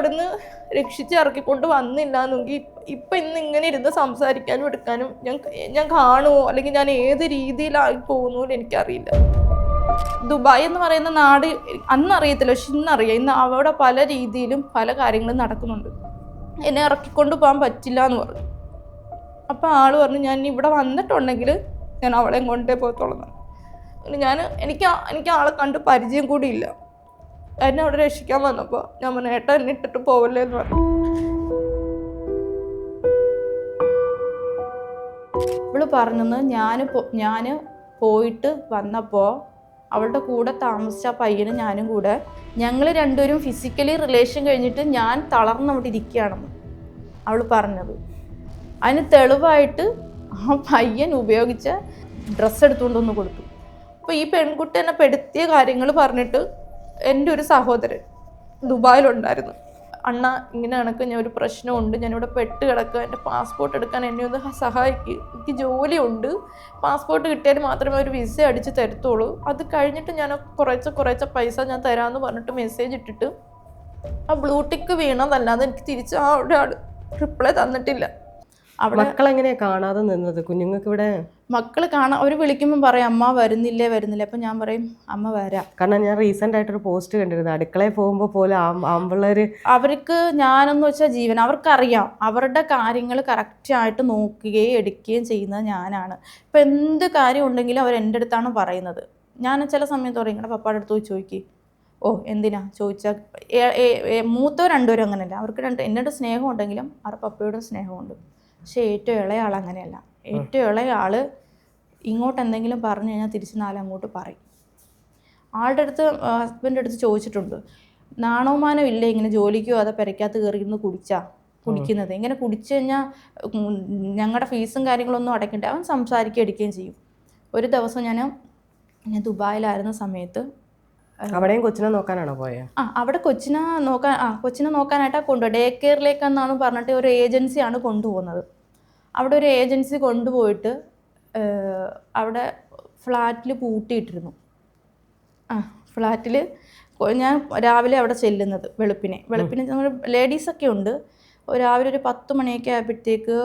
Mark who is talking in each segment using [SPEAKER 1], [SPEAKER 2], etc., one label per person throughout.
[SPEAKER 1] അവിടുന്ന് രക്ഷിച്ച് ഇറക്കിക്കൊണ്ട് വന്നില്ല എന്നെങ്കിൽ ഇപ്പം ഇന്ന് ഇങ്ങനെ ഇരുന്ന് സംസാരിക്കാനും എടുക്കാനും ഞാൻ കാണുമോ, അല്ലെങ്കിൽ ഞാൻ ഏത് രീതിയിലായി പോകുന്നു എനിക്കറിയില്ല. ദുബായ് എന്ന് പറയുന്ന നാട് അന്നറിയത്തില്ല, പക്ഷെ ഇന്നറിയാം. ഇന്ന് അവിടെ പല രീതിയിലും പല കാര്യങ്ങളും നടക്കുന്നുണ്ട്. എന്നെ ഇറക്കിക്കൊണ്ട് പോകാൻ പറ്റില്ല എന്ന് പറഞ്ഞു. അപ്പം ആൾ പറഞ്ഞു, ഞാൻ ഇവിടെ വന്നിട്ടുണ്ടെങ്കിൽ ഞാൻ അവളെയും കൊണ്ടേ പോകത്തുള്ളൂ. എനിക്ക് ആളെ കണ്ട് പരിചയം കൂടി ഇല്ല. എന്നെ അവിടെ രക്ഷിക്കാൻ വന്നപ്പോൾ ഞാൻ പറഞ്ഞു, ഏട്ടാ എന്നെ ഇട്ടിട്ട് പോവല്ലേ എന്ന് പറഞ്ഞു. ഇവള് പറഞ്ഞത് ഞാൻ പോയിട്ട് വന്നപ്പോൾ അവളുടെ കൂടെ താമസിച്ച പയ്യനും ഞാനും കൂടെ ഞങ്ങൾ രണ്ടുപേരും ഫിസിക്കലി റിലേഷൻ കഴിഞ്ഞിട്ട് ഞാൻ തളർന്നവിടെ ഇരിക്കുകയാണെന്ന് അവൾ പറഞ്ഞത്. അതിന് തെളിവായിട്ട് ആ പയ്യൻ ഉപയോഗിച്ച ഡ്രസ്സ് എടുത്തുകൊണ്ടൊന്ന് കൊടുത്തു. അപ്പോൾ ഈ പെൺകുട്ടി എന്നെ പെടുത്തിയ കാര്യങ്ങൾ പറഞ്ഞിട്ട് എൻ്റെ ഒരു സഹോദരൻ ദുബായിലുണ്ടായിരുന്നു. അണ്ണ ഇങ്ങനെ കണക്ക് ഞാൻ ഒരു പ്രശ്നമുണ്ട്, ഞാനിവിടെ പെട്ട് കിടക്കുക, എൻ്റെ പാസ്പോർട്ട് എടുക്കാൻ എന്നെ ഒന്ന് സഹായിക്കുക, എനിക്ക് ജോലിയുണ്ട്, പാസ്പോർട്ട് കിട്ടിയാൽ മാത്രമേ ഒരു വിസ അടിച്ച് തരത്തുള്ളൂ, അത് കഴിഞ്ഞിട്ട് ഞാൻ കുറേശ്ശെ പൈസ ഞാൻ തരാമെന്ന് പറഞ്ഞിട്ട് മെസ്സേജ് ഇട്ടിട്ട് ആ ബ്ലൂടിക്ക് വീണതല്ലാതെ എനിക്ക് തിരിച്ച് അവിടെ റിപ്ലൈ തന്നിട്ടില്ല.
[SPEAKER 2] അവിടെ മക്കളെങ്ങനെയാ കാണാതെ നിന്നത്? കുഞ്ഞുങ്ങൾക്ക് ഇവിടെ
[SPEAKER 1] മക്കൾ അവർ വിളിക്കുമ്പോൾ പറയും അമ്മ വരുന്നില്ലേ. അപ്പം ഞാൻ പറയും അമ്മ വരാം.
[SPEAKER 2] കാരണം ഞാൻ റീസെന്റ് ആയിട്ടൊരു പോസ്റ്റ് കണ്ടിരുന്നു, അടുക്കളയിൽ പോകുമ്പോൾ പോലെ ആമ്പിള്ളേര്
[SPEAKER 1] അവർക്ക് ഞാനെന്ന് വെച്ചാൽ ജീവൻ, അവർക്കറിയാം അവരുടെ കാര്യങ്ങൾ കറക്റ്റായിട്ട് നോക്കുകയും എടുക്കുകയും ചെയ്യുന്നത് ഞാനാണ്. ഇപ്പം എന്ത് കാര്യം ഉണ്ടെങ്കിലും അവർ എൻ്റെ അടുത്താണ് പറയുന്നത്. ഞാൻ ചില സമയത്ത് പറയും നിങ്ങളുടെ പപ്പായുടെ അടുത്ത് പോയി ചോദിക്കുക. ഓ എന്തിനാ ചോദിച്ചാൽ മൂത്തോ രണ്ടുപേരും അങ്ങനെയല്ല, അവർക്ക് എന്നോട് സ്നേഹം ഉണ്ടെങ്കിലും അവരുടെ പപ്പയോടും സ്നേഹമുണ്ട്. പക്ഷേ ഏറ്റവും ഇളയ ആൾ അങ്ങനെയല്ല. ഏറ്റവും ഇളയ ആൾ ഇങ്ങോട്ട് എന്തെങ്കിലും പറഞ്ഞു കഴിഞ്ഞാൽ തിരിച്ച് നാലങ്ങോട്ട് പറയും. ആളുടെ അടുത്ത് ഹസ്ബൻഡിൻ്റെ അടുത്ത് ചോദിച്ചിട്ടുണ്ട്, നാണവമാനം ഇല്ല ഇങ്ങനെ ജോലിക്കോ അതോ പെരയ്ക്കകത്ത് കയറിയിരുന്ന് കുടിക്കുന്നത്. ഇങ്ങനെ കുടിച്ചു കഴിഞ്ഞാൽ ഞങ്ങളുടെ ഫീസും കാര്യങ്ങളൊന്നും അടയ്ക്കണ്ടേ. അവൻ സംസാരിക്കുകയും എടുക്കുകയും ചെയ്യും. ഒരു ദിവസം ഞാൻ ദുബായിലായിരുന്ന സമയത്ത്
[SPEAKER 2] അവിടെയും കൊച്ചിനെ നോക്കാനാണോ പോയത്?
[SPEAKER 1] അവിടെ കൊച്ചിനെ നോക്കാനായിട്ടാണ് കൊണ്ടുപോയി. ഡേ കെയറിലേക്കെന്നാണ് പറഞ്ഞിട്ട് ഒരു ഏജൻസിയാണ് കൊണ്ടുപോകുന്നത്. അവിടെ ഒരു ഏജൻസി കൊണ്ടുപോയിട്ട് അവിടെ ഫ്ലാറ്റിൽ പൂട്ടിയിട്ടിരുന്നു. ഫ്ലാറ്റിൽ ഞാൻ രാവിലെ അവിടെ ചെല്ലുന്നത് വെളുപ്പിനെ നമ്മൾ ലേഡീസൊക്കെ ഉണ്ട്. രാവിലെ ഒരു 10 മണിയൊക്കെ ആയപ്പോഴത്തേക്ക്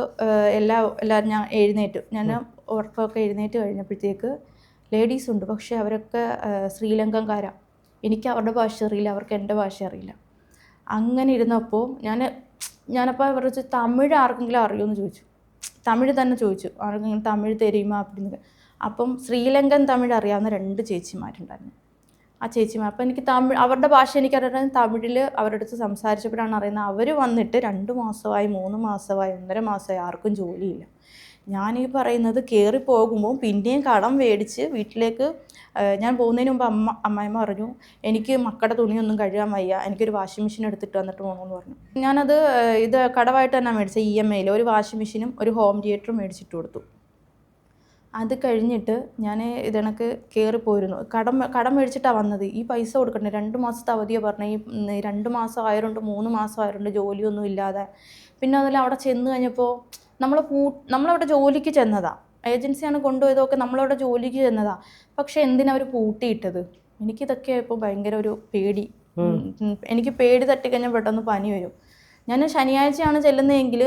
[SPEAKER 1] എല്ലാവരും ഞാൻ എഴുന്നേറ്റു. ഞാൻ ഉറക്കമൊക്കെ എഴുന്നേറ്റ് കഴിഞ്ഞപ്പോഴത്തേക്ക് ലേഡീസ് ഉണ്ട്. പക്ഷേ അവരൊക്കെ ശ്രീലങ്കൻകാരാണ്. എനിക്ക് അവരുടെ ഭാഷ അറിയില്ല, അവർക്ക് എൻ്റെ ഭാഷ അറിയില്ല. അങ്ങനെ ഇരുന്നപ്പോൾ ഞാനപ്പോൾ അവരുടെ തമിഴ് ആർക്കെങ്കിലും അറിയുമെന്ന് ചോദിച്ചു. തമിഴ് തന്നെ ചോദിച്ചു, ആർക്കെങ്കിലും തമിഴ് തരുമോ அப்படின்னு. അപ്പം ശ്രീലങ്കൻ തമിഴ് അറിയാവുന്ന 2 ചേച്ചിമാരുണ്ടായിരുന്നു. ആ ചേച്ചിമാർ അപ്പം എനിക്ക് അവരുടെ ഭാഷ എനിക്കറിയാം. തമിഴിൽ അവരുടെ അടുത്ത് സംസാരിച്ചപ്പോഴാണ് അറിയുന്നത് അവർ വന്നിട്ട് 2 മാസമായി 3 മാസമായി 1.5 മാസമായി ആർക്കും ജോലിയില്ല. ഞാനീ പറയുന്നത് കയറി പോകുമ്പോൾ പിന്നെയും കടം മേടിച്ച് വീട്ടിലേക്ക് ഞാൻ പോകുന്നതിന് മുമ്പ് അമ്മായിമ്മ പറഞ്ഞു, എനിക്ക് മക്കളുടെ തുണിയൊന്നും കഴുകാൻ വയ്യ, എനിക്കൊരു വാഷിംഗ് മെഷീൻ എടുത്തിട്ട് വന്നിട്ട് പോകണമെന്ന് പറഞ്ഞു. ഞാനത് കടമായിട്ട് തന്നെ മേടിച്ച EMIയിൽ ഒരു വാഷിംഗ് മെഷീനും ഒരു ഹോം തിയേറ്ററും മേടിച്ചിട്ട് കൊടുത്തു. അത് കഴിഞ്ഞിട്ട് ഞാൻ ഇതണക്ക് കയറിപ്പോയിരുന്നു. കടം മേടിച്ചിട്ടാണ് വന്നത്. ഈ പൈസ കൊടുക്കണ്ടേ, 2 മാസത്തെ അവധിയാണ് പറഞ്ഞത്. ഈ 2 മാസം ആയതുകൊണ്ട് 3 മാസം ആയതുകൊണ്ട് ജോലിയൊന്നും ഇല്ലാതെ. പിന്നെ അതിൽ അവിടെ ചെന്ന് കഴിഞ്ഞപ്പോൾ നമ്മളവിടെ ജോലിക്ക് ചെന്നതാണ്, ഏജൻസിയാണ് കൊണ്ടുപോയതൊക്കെ, നമ്മളവിടെ ജോലിക്ക് ചെന്നതാണ്. പക്ഷെ എന്തിനവർ പൂട്ടിയിട്ടത്? എനിക്കിതൊക്കെ ഇപ്പോൾ ഭയങ്കര ഒരു പേടി. എനിക്ക് പേടി തട്ടിക്കഴിഞ്ഞാൽ പെട്ടെന്ന് പനി വരും. ഞാൻ ശനിയാഴ്ചയാണ് ചെല്ലുന്നതെങ്കിൽ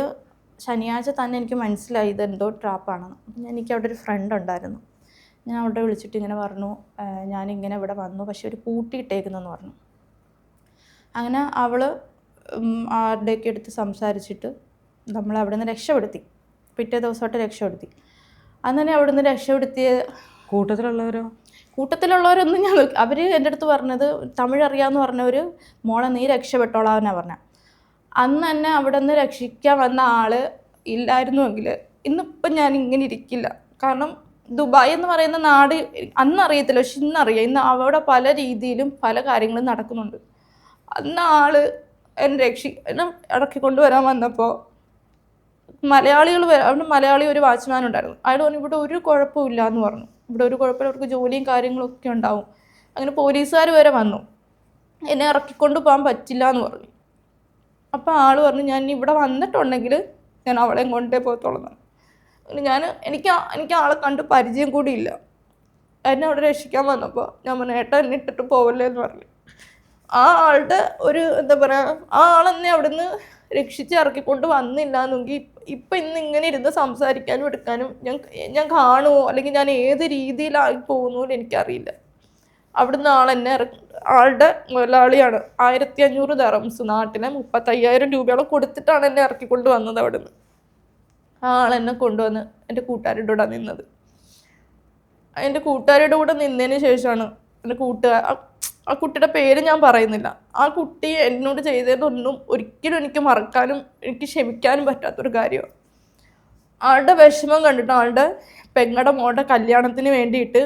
[SPEAKER 1] ശനിയാഴ്ച തന്നെ എനിക്ക് മനസ്സിലായി ഇതെന്തോ ട്രാപ്പാണെന്ന്. എനിക്ക് അവിടെ ഒരു ഫ്രണ്ട് ഉണ്ടായിരുന്നു. ഞാൻ അവിടെ വിളിച്ചിട്ട് ഇങ്ങനെ പറഞ്ഞു, ഞാനിങ്ങനെ ഇവിടെ വന്നു പക്ഷെ ഒരു പൂട്ടിയിട്ടേക്കുന്നെന്ന് പറഞ്ഞു. അങ്ങനെ അവൾ ആരുടെയൊക്കെ എടുത്ത് സംസാരിച്ചിട്ട് നമ്മളവിടെ നിന്ന് രക്ഷപ്പെടുത്തി. പിറ്റേ ദിവസമായിട്ട് രക്ഷപ്പെടുത്തി. അന്ന് തന്നെ അവിടെ നിന്ന് രക്ഷപ്പെടുത്തിയ കൂട്ടത്തിലുള്ളവരൊന്നും അവർ എൻ്റെ അടുത്ത് പറഞ്ഞത്, തമിഴ് അറിയാമെന്ന് പറഞ്ഞവർ മോളെ നീ രക്ഷപ്പെട്ടോളാവെന്നാണ് പറഞ്ഞത്. അന്ന് തന്നെ അവിടെ നിന്ന് രക്ഷിക്കാൻ വന്ന ആൾ ഇല്ലായിരുന്നുവെങ്കിൽ ഇന്നിപ്പം ഞാൻ ഇങ്ങനെ ഇരിക്കില്ല. കാരണം ദുബായ് എന്ന് പറയുന്ന നാട് അന്നറിയത്തില്ല, പക്ഷെ ഇന്നറിയാം. ഇന്ന് അവിടെ പല രീതിയിലും പല കാര്യങ്ങളും നടക്കുന്നുണ്ട്. അന്ന് ആൾ എന്നെ ഇറക്കിക്കൊണ്ടുവരാൻ വന്നപ്പോൾ അവിടെ മലയാളി ഒരു വാച്ച്മാൻ ഉണ്ടായിരുന്നു. അയാൾ പറഞ്ഞു ഇവിടെ ഒരു കുഴപ്പമില്ല എന്ന് പറഞ്ഞു. ഇവിടെ ഒരു കുഴപ്പമില്ല, അവർക്ക് ജോലിയും കാര്യങ്ങളൊക്കെ ഉണ്ടാവും. അങ്ങനെ പോലീസുകാർ വരെ വന്നു. എന്നെ ഇറക്കിക്കൊണ്ട് പോകാൻ പറ്റില്ല എന്ന് പറഞ്ഞു. അപ്പോൾ ആൾ പറഞ്ഞു, ഞാൻ ഇവിടെ വന്നിട്ടുണ്ടെങ്കിൽ ഞാൻ അവളെയും കൊണ്ടേ പോകത്തുള്ളൂ. എനിക്ക് ആളെ കണ്ട് പരിചയം കൂടി ഇല്ല. എന്നെ അവിടെ രക്ഷിക്കാൻ വന്നപ്പോൾ ഞാൻ പറഞ്ഞു, ഏട്ടാ എന്നെ ഇട്ടിട്ട് പോവല്ലേ എന്ന് പറഞ്ഞു. ആ ആളുടെ ഒരു എന്താ പറയുക, ആ ആളെന്നെ അവിടുന്ന് രക്ഷിച്ച് ഇറക്കിക്കൊണ്ട് വന്നില്ല എന്നെങ്കിൽ ഇപ്പം ഇന്ന് ഇങ്ങനെ ഇരുന്ന് സംസാരിക്കാനും എടുക്കാനും ഞാൻ കാണുമോ, അല്ലെങ്കിൽ ഞാൻ ഏത് രീതിയിലായി പോകുന്നു എനിക്കറിയില്ല. അവിടുന്ന് ആളെന്നെ ആളുടെ മുതലാളിയാണ് 1500 ദറംസ്, നാട്ടിലെ 35,000 രൂപയോളം കൊടുത്തിട്ടാണ് എന്നെ ഇറക്കിക്കൊണ്ട് വന്നത് അവിടുന്ന്. ആ ആളെന്നെ കൊണ്ടുവന്ന് എൻ്റെ കൂട്ടുകാരുടെ കൂടെ നിന്നത്. എൻ്റെ കൂട്ടുകാരുടെ കൂടെ നിന്നതിന് ശേഷമാണ് എൻ്റെ ആ കുട്ടിയുടെ പേര് ഞാൻ പറയുന്നില്ല, ആ കുട്ടി എന്നോട് ചെയ്തതൊന്നും ഒരിക്കലും എനിക്ക് മറക്കാനും എനിക്ക് ക്ഷമിക്കാനും പറ്റാത്തൊരു കാര്യമാണ്. ആളുടെ വിഷമം കണ്ടിട്ട് ആളുടെ പെങ്ങടെ മോളുടെ കല്യാണത്തിന് വേണ്ടിയിട്ട്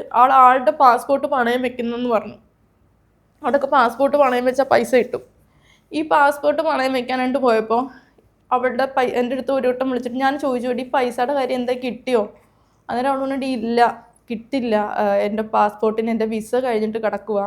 [SPEAKER 1] ആളുടെ പാസ്പോർട്ട് പണയം വെക്കുന്നെന്ന് പറഞ്ഞു. അവിടെയൊക്കെ പാസ്പോർട്ട് പണയം വെച്ചാൽ പൈസ കിട്ടും. ഈ പാസ്പോർട്ട് പണയം വെക്കാനായിട്ട് പോയപ്പോൾ അവളുടെ എൻ്റെ അടുത്ത് ഒരു വട്ടം വിളിച്ചിട്ട് ഞാൻ ചോദിച്ചു, ഈ പൈസയുടെ കാര്യം എന്താ കിട്ടിയോ? അന്നേരം അവൾ പറഞ്ഞിട്ട് ഇല്ല, കിട്ടില്ല, എൻ്റെ പാസ്പോർട്ടിന് എൻ്റെ വിസ കഴിഞ്ഞിട്ട് കിടക്കുക,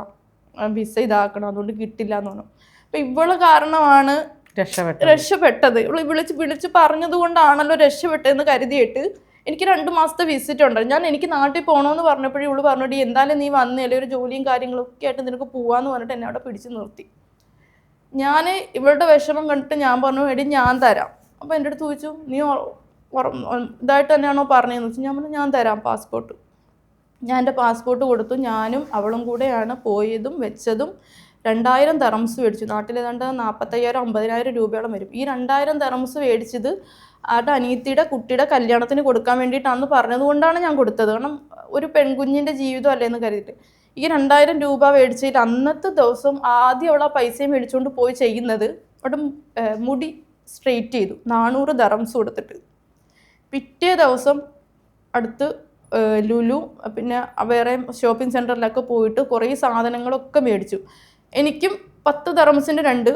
[SPEAKER 1] വിസ ഇതാക്കണം, അതുകൊണ്ട് കിട്ടില്ല എന്ന് പറഞ്ഞു. അപ്പം ഇവള് കാരണമാണ് രക്ഷപ്പെട്ടത്. ഇവള് വിളിച്ച് പറഞ്ഞത് കൊണ്ടാണല്ലോ രക്ഷപ്പെട്ടതെന്ന് കരുതിയിട്ട് എനിക്ക് 2 മാസത്തെ വിസിറ്റ് ഉണ്ടായിരുന്നു. എനിക്ക് നാട്ടിൽ പോകണമെന്ന് പറഞ്ഞപ്പോഴും ഇവള് പറഞ്ഞിട്ട് എന്തായാലും നീ വന്നല്ലേ, ഒരു ജോലിയും കാര്യങ്ങളൊക്കെ ആയിട്ട് നിനക്ക് പോവാന്ന് പറഞ്ഞിട്ട് എന്നെ അവിടെ പിടിച്ച് നിർത്തി. ഞാൻ ഇവളുടെ വിഷമം കണ്ടിട്ട് ഞാൻ പറഞ്ഞു, എടി ഞാൻ തരാം. അപ്പോൾ എൻ്റെ അടുത്ത് ചോദിച്ചു, നീ ഇതായിട്ട് തന്നെയാണോ പറഞ്ഞതെന്ന് വെച്ചാൽ, ഞാൻ പറഞ്ഞു ഞാൻ തരാം പാസ്പോർട്ട്. ഞാൻ എൻ്റെ പാസ്പോർട്ട് കൊടുത്തു. ഞാനും അവളും കൂടെയാണ് പോയതും വെച്ചതും. 2000 ദറംസ് മേടിച്ചു. നാട്ടിൽ ഏതാണ്ട് 45,000-50,000 രൂപയോളം വരും. ഈ 2000 ദറംസ് മേടിച്ചത് ആരുടെ അനിയത്തിയുടെ കുട്ടിയുടെ കല്യാണത്തിന് കൊടുക്കാൻ വേണ്ടിയിട്ടാണെന്ന് പറഞ്ഞതുകൊണ്ടാണ് ഞാൻ കൊടുത്തത്. കാരണം ഒരു പെൺകുഞ്ഞിൻ്റെ ജീവിതം അല്ലേന്ന് കരുതിയിട്ട്. ഈ 2000 രൂപ മേടിച്ചതിൽ അന്നത്തെ ദിവസം ആദ്യം അവൾ ആ പൈസയും മേടിച്ചുകൊണ്ട് പോയി ചെയ്യുന്നത് അവിടെ മുടി സ്ട്രെയിറ്റ് ചെയ്തു 400 ദറംസ് കൊടുത്തിട്ട്. പിറ്റേ ദിവസം അടുത്ത് ലുലു പിന്നെ വേറെ ഷോപ്പിംഗ് സെൻറ്ററിലൊക്കെ പോയിട്ട് കുറേ സാധനങ്ങളൊക്കെ മേടിച്ചു. എനിക്കും 10 ദറംസിൻ്റെ 2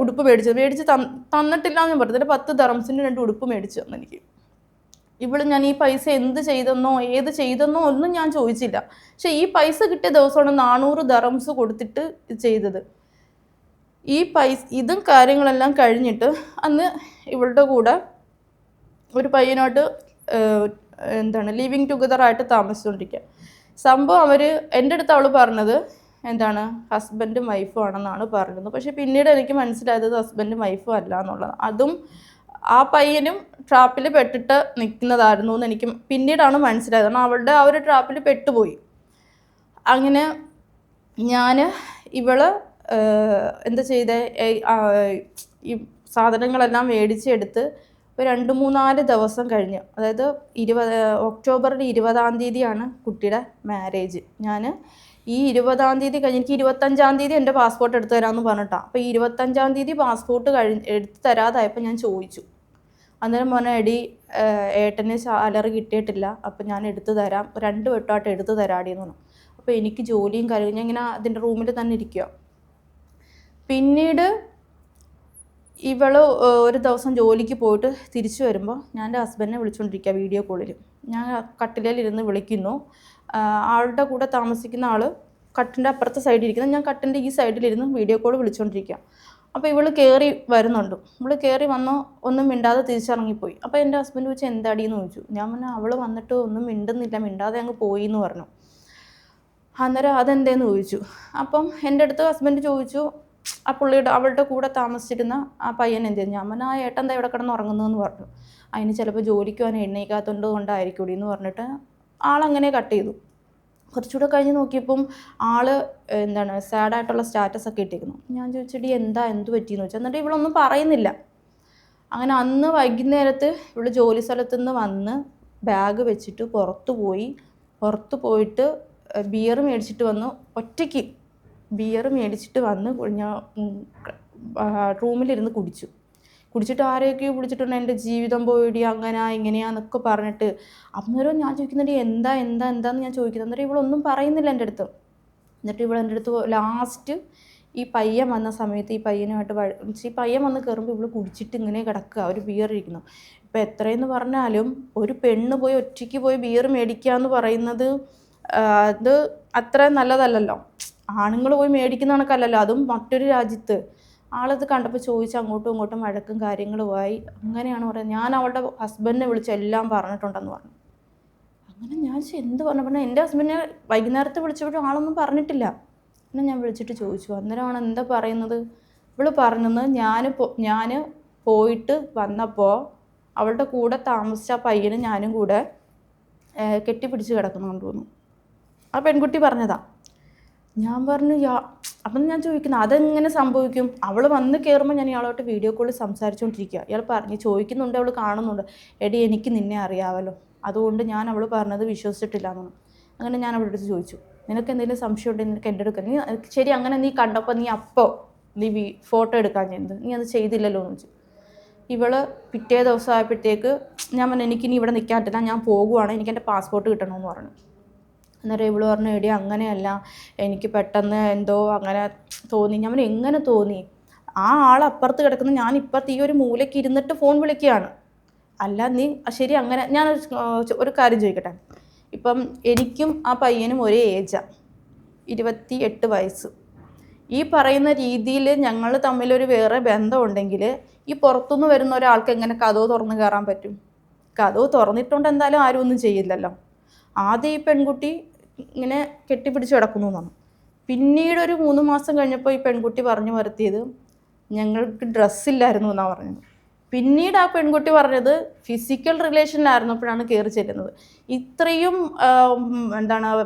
[SPEAKER 1] ഉടുപ്പ് മേടിച്ച് തന്നിട്ടില്ല എന്ന് പറഞ്ഞിട്ട് 10 ദറംസിൻ്റെ 2 ഉടുപ്പ് മേടിച്ചു തന്നു എനിക്ക്. ഞാൻ ഈ പൈസ എന്ത് ചെയ്തെന്നോ ഏത് ചെയ്തെന്നോ ഒന്നും ഞാൻ ചോദിച്ചില്ല. പക്ഷെ ഈ പൈസ കിട്ടിയ ദിവസമാണ് 400 ദറംസ് കൊടുത്തിട്ട് ചെയ്തത്. ഇതും കാര്യങ്ങളെല്ലാം കഴിഞ്ഞിട്ട് അന്ന് ഇവളുടെ കൂടെ ഒരു പയ്യനോട്ട് ലിവിങ് ടുഗദർ ആയിട്ട് താമസിച്ചുകൊണ്ടിരിക്കുക. സംഭവം എൻ്റെ അടുത്ത് അവൾ പറഞ്ഞത് ഹസ്ബൻഡും വൈഫും ആണെന്നാണ് പറഞ്ഞത്. പക്ഷെ പിന്നീട് എനിക്ക് മനസ്സിലായത് ഹസ്ബൻഡും വൈഫും അല്ല എന്നുള്ളത്. അതും ആ പയ്യനും ട്രാപ്പിൽ പെട്ടിട്ട് നിൽക്കുന്നതായിരുന്നു എന്ന് എനിക്ക് പിന്നീടാണ് മനസ്സിലായത്. കാരണം അവളുടെ ആ ഒരു ട്രാപ്പിൽ പെട്ടുപോയി. അങ്ങനെ ഇവള് എന്താ ചെയ്തേ, ഈ സാധനങ്ങളെല്ലാം മേടിച്ചെടുത്ത് ഒരു 2-3-4 ദിവസം കഴിഞ്ഞ്, അതായത് ഒക്ടോബറിൽ 20-ാം തീയതിയാണ് കുട്ടിയുടെ മാരേജ്. ഞാൻ ഈ 20-ാം തീയതി കഴിഞ്ഞ് എനിക്ക് 25-ാം തീയതി എൻ്റെ പാസ്പോർട്ട് എടുത്ത് തരാമെന്ന് പറഞ്ഞിട്ടാണ്. അപ്പോൾ 25-ാം തീയതി പാസ്പോർട്ട് എടുത്ത് തരാതായപ്പോൾ ഞാൻ ചോദിച്ചു. അന്നേരം പറഞ്ഞ എടി ഏട്ടന് സാലറി കിട്ടിയിട്ടില്ല, അപ്പം ഞാൻ എടുത്തു തരാം, 2 വട്ടമായിട്ട് എടുത്ത് തരാടിയെന്ന് പറഞ്ഞു. അപ്പോൾ എനിക്ക് ജോലിയും കാര്യം ഞാൻ ഇങ്ങനെ അതിൻ്റെ റൂമിൽ തന്നെ ഇരിക്കുക. പിന്നീട് ഇവള് ഒരു ദിവസം ജോലിക്ക് പോയിട്ട് തിരിച്ചു വരുമ്പോൾ ഞാൻ എൻ്റെ ഹസ്ബൻഡിനെ വിളിച്ചുകൊണ്ടിരിക്കുക വീഡിയോ കോളിൽ. ഞാൻ കട്ടിലിരുന്ന് വിളിക്കുന്നു. ആളുടെ കൂടെ താമസിക്കുന്ന ആൾ കട്ടിൻ്റെ അപ്പുറത്തെ സൈഡിൽ ഇരിക്കുന്നത്, ഞാൻ കട്ടിൻ്റെ ഈ സൈഡിലിരുന്ന് വീഡിയോ കോൾ വിളിച്ചുകൊണ്ടിരിക്കുക. അപ്പോൾ ഇവള് കയറി വരുന്നുണ്ട്. ഇവള് കയറി വന്നോ ഒന്നും മിണ്ടാതെ തിരിച്ചിറങ്ങിപ്പോയി. അപ്പോൾ എൻ്റെ ഹസ്ബൻഡ് ചോദിച്ചു എന്താടിയെന്ന് ചോദിച്ചു. ഞാൻ പറഞ്ഞു അവൾ വന്നിട്ട് ഒന്നും മിണ്ടാതെ അങ്ങ് പോയി എന്ന് പറഞ്ഞു. അന്നേരം അതെന്തേന്ന് ചോദിച്ചു. അപ്പം എൻ്റെ അടുത്ത് ഹസ്ബൻഡ് ചോദിച്ചു ആ അവളുടെ കൂടെ താമസിച്ചിരുന്ന ആ പയ്യൻ എന്ത് ചെയ്തു. ഞാൻ പറഞ്ഞു ആ ഏട്ടൻ എന്താ ഇവിടെ കിടന്ന് ഉറങ്ങുന്നതെന്ന് പറഞ്ഞു. അതിന് ചിലപ്പോൾ ജോലിക്ക് പോകാൻ എണ്ണയിക്കാത്തതുകൊണ്ട് കൊണ്ടായിരിക്കൂടി എന്ന് പറഞ്ഞിട്ട് ആളങ്ങനെ കട്ട് ചെയ്തു. കുറച്ചുകൂടെ കഴിഞ്ഞ് നോക്കിയപ്പം സാഡായിട്ടുള്ള സ്റ്റാറ്റസ് ഒക്കെ ഇട്ടിരിക്കുന്നു. ഞാൻ ചോദിച്ചിട്ട് എന്ത് പറ്റിയെന്ന് ചോദിച്ചാൽ, എന്നിട്ട് ഇവളൊന്നും പറയുന്നില്ല. അങ്ങനെ അന്ന് വൈകുന്നേരത്ത് ഇവള് ജോലി സ്ഥലത്തുനിന്ന് വന്ന് ബാഗ് വെച്ചിട്ട് പുറത്ത് പോയിട്ട് ബിയർ മേടിച്ചിട്ട് വന്നു. ഒറ്റയ്ക്ക് ബിയർ മേടിച്ചിട്ട് വന്ന് ഞാൻ റൂമിലിരുന്ന് കുടിച്ചിട്ട് ആരെയൊക്കെയോ വിളിച്ചിട്ടുണ്ട്, എൻ്റെ ജീവിതം പോയിടി ഇങ്ങനെയാന്നൊക്കെ പറഞ്ഞിട്ട്. അന്നേരം ഞാൻ ചോദിക്കുന്നുണ്ട് എന്താന്ന് ഞാൻ ചോദിക്കുന്നത്. അന്നേരം ഇവളൊന്നും പറയുന്നില്ല എൻ്റെ അടുത്ത്. എന്നിട്ട് എൻ്റെ അടുത്ത് ലാസ്റ്റ് ഈ പയ്യൻ വന്ന സമയത്ത് ഈ പയ്യൻ വന്ന് കയറുമ്പോൾ ഇവള് കുടിച്ചിട്ട് ഇങ്ങനെ കിടക്കുക, ഒരു ബിയർ ഇരിക്കുന്നു. ഇപ്പം എത്രയെന്ന് പറഞ്ഞാലും ഒരു പെണ്ണ് ഒറ്റയ്ക്ക് പോയി ബിയർ മേടിക്കുക എന്ന് പറയുന്നത് അത് അത്ര നല്ലതല്ലല്ലോ. ആണുങ്ങൾ പോയി മേടിക്കുന്ന കണക്കല്ലല്ലോ, അതും മറ്റൊരു രാജ്യത്ത്. ആളത് കണ്ടപ്പോൾ ചോദിച്ച് അങ്ങോട്ടും ഇങ്ങോട്ടും വഴക്കും കാര്യങ്ങളുമായി. അങ്ങനെയാണ് പറയുന്നത്. ഞാൻ അവളുടെ ഹസ്ബൻഡിനെ വിളിച്ച് എല്ലാം പറഞ്ഞിട്ടുണ്ടെന്ന് പറഞ്ഞു. അങ്ങനെ ഞാൻ എന്ത് പറഞ്ഞപ്പോൾ എൻ്റെ ഹസ്ബൻഡിനെ വൈകുന്നേരത്തെ വിളിച്ചപ്പോഴും ആളൊന്നും പറഞ്ഞിട്ടില്ല. പിന്നെ ഞാൻ വിളിച്ചിട്ട് ചോദിച്ചു. അന്നേരമാണ് എന്താ പറയുന്നത്, ഇവള് പറഞ്ഞത് ഞാൻ പോയിട്ട് വന്നപ്പോൾ അവളുടെ കൂടെ താമസിച്ച ആ പയ്യനും ഞാനും കൂടെ കെട്ടിപ്പിടിച്ച് കിടക്കുന്നുണ്ട് തോന്നുന്നു. ആ പെൺകുട്ടി പറഞ്ഞതാ. ഞാൻ പറഞ്ഞു അപ്പം ഞാൻ ചോദിക്കുന്നത് അതെങ്ങനെ സംഭവിക്കും? അവൾ വന്ന് കയറുമ്പോൾ ഞാൻ ഇയാളോട്ട് വീഡിയോ കോളിൽ സംസാരിച്ചുകൊണ്ടിരിക്കുക. ഇയാൾ ചോദിക്കുന്നുണ്ട്, അവൾ കാണുന്നുണ്ട്, എടി എനിക്ക് നിന്നെ അറിയാമല്ലോ, അതുകൊണ്ട് ഞാൻ അവൾ പറഞ്ഞത് വിശ്വസിച്ചിട്ടില്ല എന്ന്. അങ്ങനെ ഞാൻ അവളുടെ അടുത്ത് ചോദിച്ചു, നിനക്ക് എന്തെങ്കിലും സംശയം ഉണ്ടെങ്കിൽ നിനക്ക് എൻ്റെ അടുക്കൽ നീ ശരി അങ്ങനെ നീ കണ്ടപ്പോൾ നീ ഫോട്ടോ എടുക്കാൻ ചെയ്യുന്നത് നീ അത് ചെയ്തില്ലല്ലോ എന്ന് ചോദിച്ചു. ഇവള് പിറ്റേ ദിവസം ആയപ്പോഴത്തേക്ക് ഞാൻ പറഞ്ഞു എനിക്കിനി ഇവിടെ നിൽക്കാൻ പറ്റില്ല, ഞാൻ പോകുവാണ്, എനിക്ക് എൻ്റെ പാസ്പോർട്ട് കിട്ടണമെന്ന് പറഞ്ഞു. അന്നേരം ഇവള് പറഞ്ഞു, എടി അങ്ങനെയല്ല, എനിക്ക് പെട്ടെന്ന് എന്തോ അങ്ങനെ തോന്നി. ഞാൻ പറഞ്ഞു എങ്ങനെ തോന്നി? ആ ആൾ അപ്പുറത്ത് കിടക്കുന്ന ഞാൻ ഇപ്പുറത്ത് ഈ ഒരു മൂലയ്ക്ക് ഇരുന്നിട്ട് ഫോൺ വിളിക്കുകയാണ്. അല്ല നീ ശരി അങ്ങനെ ഞാൻ ഒരു കാര്യം ചോദിക്കട്ടെ. ഇപ്പം എനിക്കും ആ പയ്യനും ഒരേ ഏജാണ്, 28 വയസ്സ്. ഈ പറയുന്ന രീതിയിൽ ഞങ്ങൾ തമ്മിലൊരു വേറെ ബന്ധമുണ്ടെങ്കിൽ ഈ പുറത്തുനിന്ന് വരുന്ന ഒരാൾക്ക് എങ്ങനെ കതവ് തുറന്ന് കയറാൻ പറ്റും? കതവ് തുറന്നിട്ടുണ്ട് എന്തായാലും ആരും ഒന്നും ചെയ്യില്ലല്ലോ. ആദ്യം ഈ പെൺകുട്ടി ഇങ്ങനെ കെട്ടിപ്പിടിച്ച് കിടക്കുന്നു എന്നാണ്. പിന്നീട് ഒരു 3 മാസം കഴിഞ്ഞപ്പോൾ ഈ പെൺകുട്ടി പറഞ്ഞു വരുത്തിയത് ഞങ്ങൾക്ക് ഡ്രസ്സില്ലായിരുന്നു എന്നാണ് പറഞ്ഞത്. പിന്നീട് ആ പെൺകുട്ടി പറഞ്ഞത് ഫിസിക്കൽ റിലേഷനിലായിരുന്നപ്പോഴാണ് കയറി ചെല്ലുന്നത്. ഇത്രയും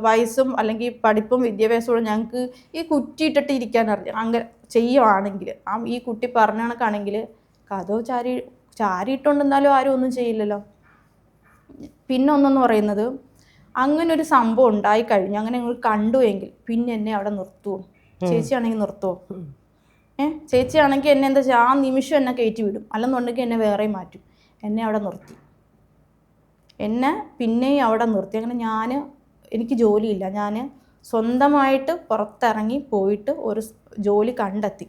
[SPEAKER 1] വയസ്സും അല്ലെങ്കിൽ പഠിപ്പും വിദ്യാഭ്യാസവും ഞങ്ങൾക്ക് ഈ കുറ്റിയിട്ടിട്ട് ഇരിക്കാൻ അറിയാം. അങ്ങനെ ചെയ്യുവാണെങ്കിൽ ഈ കുട്ടി പറഞ്ഞ കണക്കാണെങ്കിൽ കഥവ് ചാരിയിട്ടുണ്ടെന്നാലും ആരും ഒന്നും ചെയ്യില്ലല്ലോ. പിന്നെ ഒന്നെന്ന് പറയുന്നത്, അങ്ങനെ ഒരു സംഭവം ഉണ്ടായി കഴിഞ്ഞു, അങ്ങനെ നിങ്ങൾ കണ്ടുവെങ്കിൽ പിന്നെ എന്നെ അവിടെ നിർത്തുമോ? ചേച്ചിയാണെങ്കിൽ നിർത്തുമോ? ചേച്ചിയാണെങ്കിൽ എന്നെ എന്താ വെച്ചാൽ ആ നിമിഷം എന്നെ കയറ്റി വിടും, അല്ലെന്നുണ്ടെങ്കിൽ എന്നെ വേറെയും മാറ്റും. എന്നെ അവിടെ നിർത്തി, എന്നെ പിന്നെയും അവിടെ നിർത്തി. അങ്ങനെ എനിക്ക് ജോലിയില്ല, ഞാൻ സ്വന്തമായിട്ട് പുറത്തിറങ്ങി പോയിട്ട് ഒരു ജോലി കണ്ടെത്തി.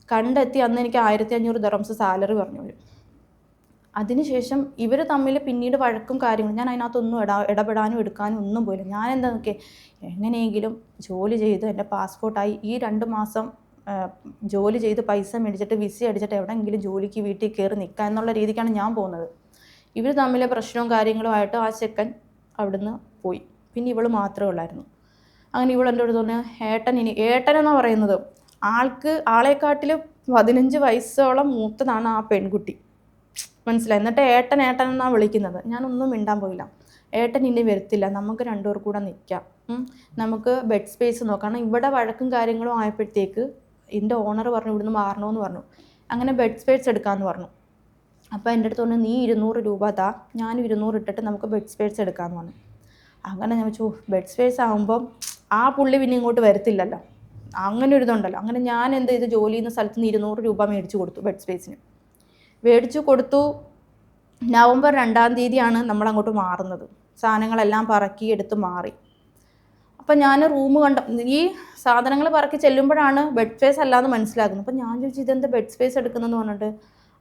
[SPEAKER 1] അന്ന് എനിക്ക് 1500 ദിർഹംസ് സാലറി പറഞ്ഞു വരും. അതിനുശേഷം ഇവർ തമ്മിൽ പിന്നീട് വഴക്കും കാര്യങ്ങളും, ഞാൻ അതിനകത്തൊന്നും ഇടപെടാനും എടുക്കാനും ഒന്നും പോയില്ല. ഞാൻ എന്താ നോക്കിയേ, എങ്ങനെയെങ്കിലും ജോലി ചെയ്ത് എൻ്റെ പാസ്പോർട്ടായി ഈ 2 മാസം ജോലി ചെയ്ത് പൈസ മേടിച്ചിട്ട് വിസ അടിച്ചിട്ട് എവിടെയെങ്കിലും ജോലിക്ക് വീട്ടിൽ കയറി നിൽക്കുക എന്നുള്ള രീതിക്കാണ് ഞാൻ പോകുന്നത്. ഇവർ തമ്മിലെ പ്രശ്നവും കാര്യങ്ങളുമായിട്ട് ആ ചെക്കൻ അവിടുന്ന് പോയി. പിന്നെ ഇവൾ മാത്രമേ ഉള്ളായിരുന്നു. അങ്ങനെ ഇവൾ എൻ്റെ അടുത്ത് പറഞ്ഞു, ഏട്ടനെന്നാണ് പറയുന്നത്, ആളെക്കാട്ടിൽ 15 വയസ്സോളം മൂത്തതാണ് ആ പെൺകുട്ടി, മനസ്സിലായി. എന്നിട്ട് ഏട്ടൻ എന്നാണ് വിളിക്കുന്നത്. ഞാനൊന്നും മിണ്ടാൻ പോയില്ല. ഏട്ടൻ ഇനി വരത്തില്ല, നമുക്ക് 2 പേർ കൂടെ നിൽക്കാം, നമുക്ക് ബെഡ് സ്പേസ് നോക്കാം. കാരണം ഇവിടെ വഴക്കും കാര്യങ്ങളും ആയപ്പോഴത്തേക്ക് എൻ്റെ ഓണർ പറഞ്ഞു ഇവിടുന്ന് മാറണമെന്ന് പറഞ്ഞു. അങ്ങനെ ബെഡ് സ്പേസ് എടുക്കാമെന്ന് പറഞ്ഞു. അപ്പോൾ എൻ്റെ അടുത്ത് പറഞ്ഞു, നീ 200 രൂപ താ, ഞാനും 200 ഇട്ടിട്ട് നമുക്ക് ബെഡ് സ്പേസ് എടുക്കാമെന്ന് പറഞ്ഞു. അങ്ങനെ ഞാൻ വെച്ചു, ബെഡ് സ്പേസ് ആകുമ്പം ആ പുള്ളി പിന്നെ ഇങ്ങോട്ട് വരത്തില്ലല്ലോ, അങ്ങനെ ഒരു ഇതുണ്ടല്ലോ. അങ്ങനെ ഞാൻ എന്ത് ചെയ്തു, ജോലി ചെയ്യുന്ന സ്ഥലത്ത് നിന്ന് 200 രൂപ മേടിച്ചു കൊടുത്തു, ബെഡ് സ്പേസിന് മേടിച്ചു കൊടുത്തു. നവംബർ 2-ാം തീയതിയാണ് നമ്മളങ്ങോട്ട് മാറുന്നത്. സാധനങ്ങളെല്ലാം പറക്കി എടുത്ത് മാറി. അപ്പം ഞാൻ റൂം ഈ സാധനങ്ങൾ പറക്കി ചെല്ലുമ്പോഴാണ് ബെഡ് സ്പേസ് അല്ലാന്ന് മനസ്സിലാക്കുന്നത്. അപ്പം ഞാൻ ചോദിച്ചു, ഇതെന്താ ബെഡ് സ്പേസ് എടുക്കുന്നതെന്ന് പറഞ്ഞിട്ട്,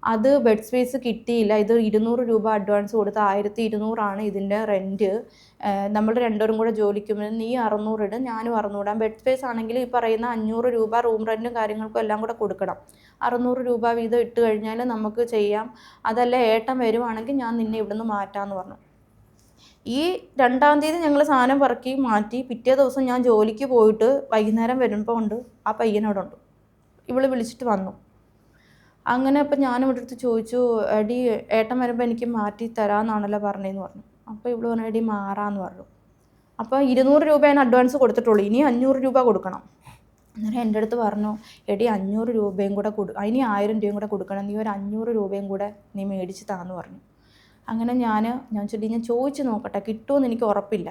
[SPEAKER 1] അത് ബെഡ് സ്പേസ് കിട്ടിയില്ല, ഇത് 200 രൂപ അഡ്വാൻസ് കൊടുത്ത് 1200 ഇതിൻ്റെ റെൻറ്റ്, നമ്മൾ 2 പേരും കൂടെ ജോലിക്കും നീ 600 ഇടും, ഞാനും 600 ഇടാം. ബെഡ് സ്പേസ് ആണെങ്കിൽ ഈ പറയുന്ന 500 രൂപ റൂം റെൻറ്റും കാര്യങ്ങൾക്കും എല്ലാം കൂടെ കൊടുക്കണം. 600 രൂപ വീതം ഇട്ട് കഴിഞ്ഞാൽ നമുക്ക് ചെയ്യാം, അതല്ല ഏട്ടൻ വരുവാണെങ്കിൽ ഞാൻ നിന്നെ ഇവിടുന്ന് മാറ്റാമെന്ന് പറഞ്ഞു. ഈ 2-ാം തീയതി ഞങ്ങൾ സാധനം പറക്കി മാറ്റി. പിറ്റേ ദിവസം ഞാൻ ജോലിക്ക് പോയിട്ട് വൈകുന്നേരം വരുമ്പോൾ ഉണ്ട് ആ പയ്യനോട് ഉണ്ട്. ഇവള് വിളിച്ചിട്ട് വന്നു. അങ്ങനെ അപ്പം ഞാൻ ഇവിടെ അടുത്ത് ചോദിച്ചു, എടി ഏട്ടൻ വരുമ്പോൾ എനിക്ക് മാറ്റി തരാമെന്നാണല്ലോ പറഞ്ഞതെന്ന് പറഞ്ഞു. അപ്പോൾ ഇവള് പറഞ്ഞു, എടി മാറാമെന്ന് പറഞ്ഞു. അപ്പോൾ 200 രൂപ ഞാൻ അഡ്വാൻസ് കൊടുത്തിട്ടുള്ളൂ, ഇനി 500 രൂപ കൊടുക്കണം. അന്നേരം എൻ്റെ അടുത്ത് പറഞ്ഞു, എടി 500 രൂപയും കൂടെ ഇനി 1000 രൂപയും കൂടെ കൊടുക്കണം, നീ ഒരു 500 രൂപയും കൂടെ നീ മേടിച്ച് താന്ന് പറഞ്ഞു. അങ്ങനെ ഞാൻ ചോദിച്ച് നോക്കട്ടെ, കിട്ടുമെന്ന് എനിക്ക് ഉറപ്പില്ല,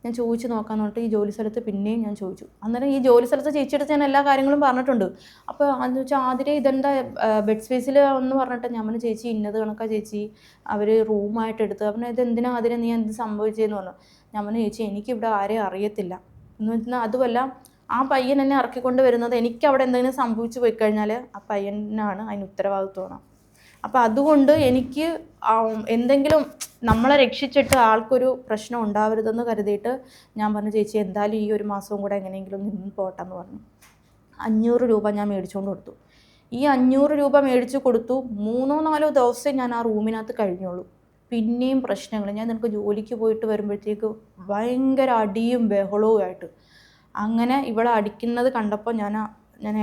[SPEAKER 1] ഞാൻ ചോദിച്ച് നോക്കാമെന്ന് പറഞ്ഞിട്ട് ഈ ജോലി സ്ഥലത്ത് പിന്നെയും ഞാൻ ചോദിച്ചു. അന്നേരം ഈ ജോലി സ്ഥലത്ത് ചേച്ചിയെടുത്ത് ഞാൻ എല്ലാ കാര്യങ്ങളും പറഞ്ഞിട്ടുണ്ട്. അപ്പോൾ അതെന്ന് വെച്ചാൽ ആതിരെ ഇതെന്താ ബെഡ് സ്പേസിൽ എന്ന് പറഞ്ഞിട്ട് ഞാൻ പറഞ്ഞു, ചേച്ചി ഇന്നത് കണക്കാ ചേച്ചി, അവർ റൂമായിട്ട് എടുത്ത്. അപ്പം ഇതെന്തിനാ അതിനെ നീ എന്ത് സംഭവിച്ചതെന്ന് പറഞ്ഞു. ഞാൻ പറഞ്ഞു, ചേച്ചി എനിക്കിവിടെ ആരെയും അറിയത്തില്ല എന്ന് വെച്ചാൽ, അതുമല്ല ആ പയ്യൻ എന്നെ ഇറക്കിക്കൊണ്ട് വരുന്നത്, എനിക്ക് അവിടെ എന്തെങ്കിലും സംഭവിച്ചു പോയി കഴിഞ്ഞാൽ ആ പയ്യനാണ് അതിന് ഉത്തരവാദിത്വമാണ്. അപ്പോൾ അതുകൊണ്ട് എനിക്ക് എന്തെങ്കിലും നമ്മളെ രക്ഷിച്ചിട്ട് ആൾക്കൊരു പ്രശ്നം ഉണ്ടാവരുതെന്ന് കരുതിയിട്ട് ഞാൻ പറഞ്ഞു, ചേച്ചി എന്തായാലും ഈ ഒരു മാസവും കൂടെ എങ്ങനെയെങ്കിലും നിന്ന് പോട്ടെന്ന് പറഞ്ഞു. 500 രൂപ ഞാൻ മേടിച്ചുകൊണ്ട് കൊടുത്തു. ഈ 500 രൂപ മേടിച്ച് കൊടുത്തു. 3-4 ദിവസം ഞാൻ ആ റൂമിനകത്ത് കഴിഞ്ഞുള്ളൂ. പിന്നെയും പ്രശ്നങ്ങൾ. ഞാൻ നിനക്ക് ജോലിക്ക് പോയിട്ട് വരുമ്പോഴത്തേക്ക് ഭയങ്കര അടിയും ബഹളവും ആയിട്ട്. അങ്ങനെ ഇവളെ അടിക്കുന്നത് കണ്ടപ്പോൾ ഞാൻ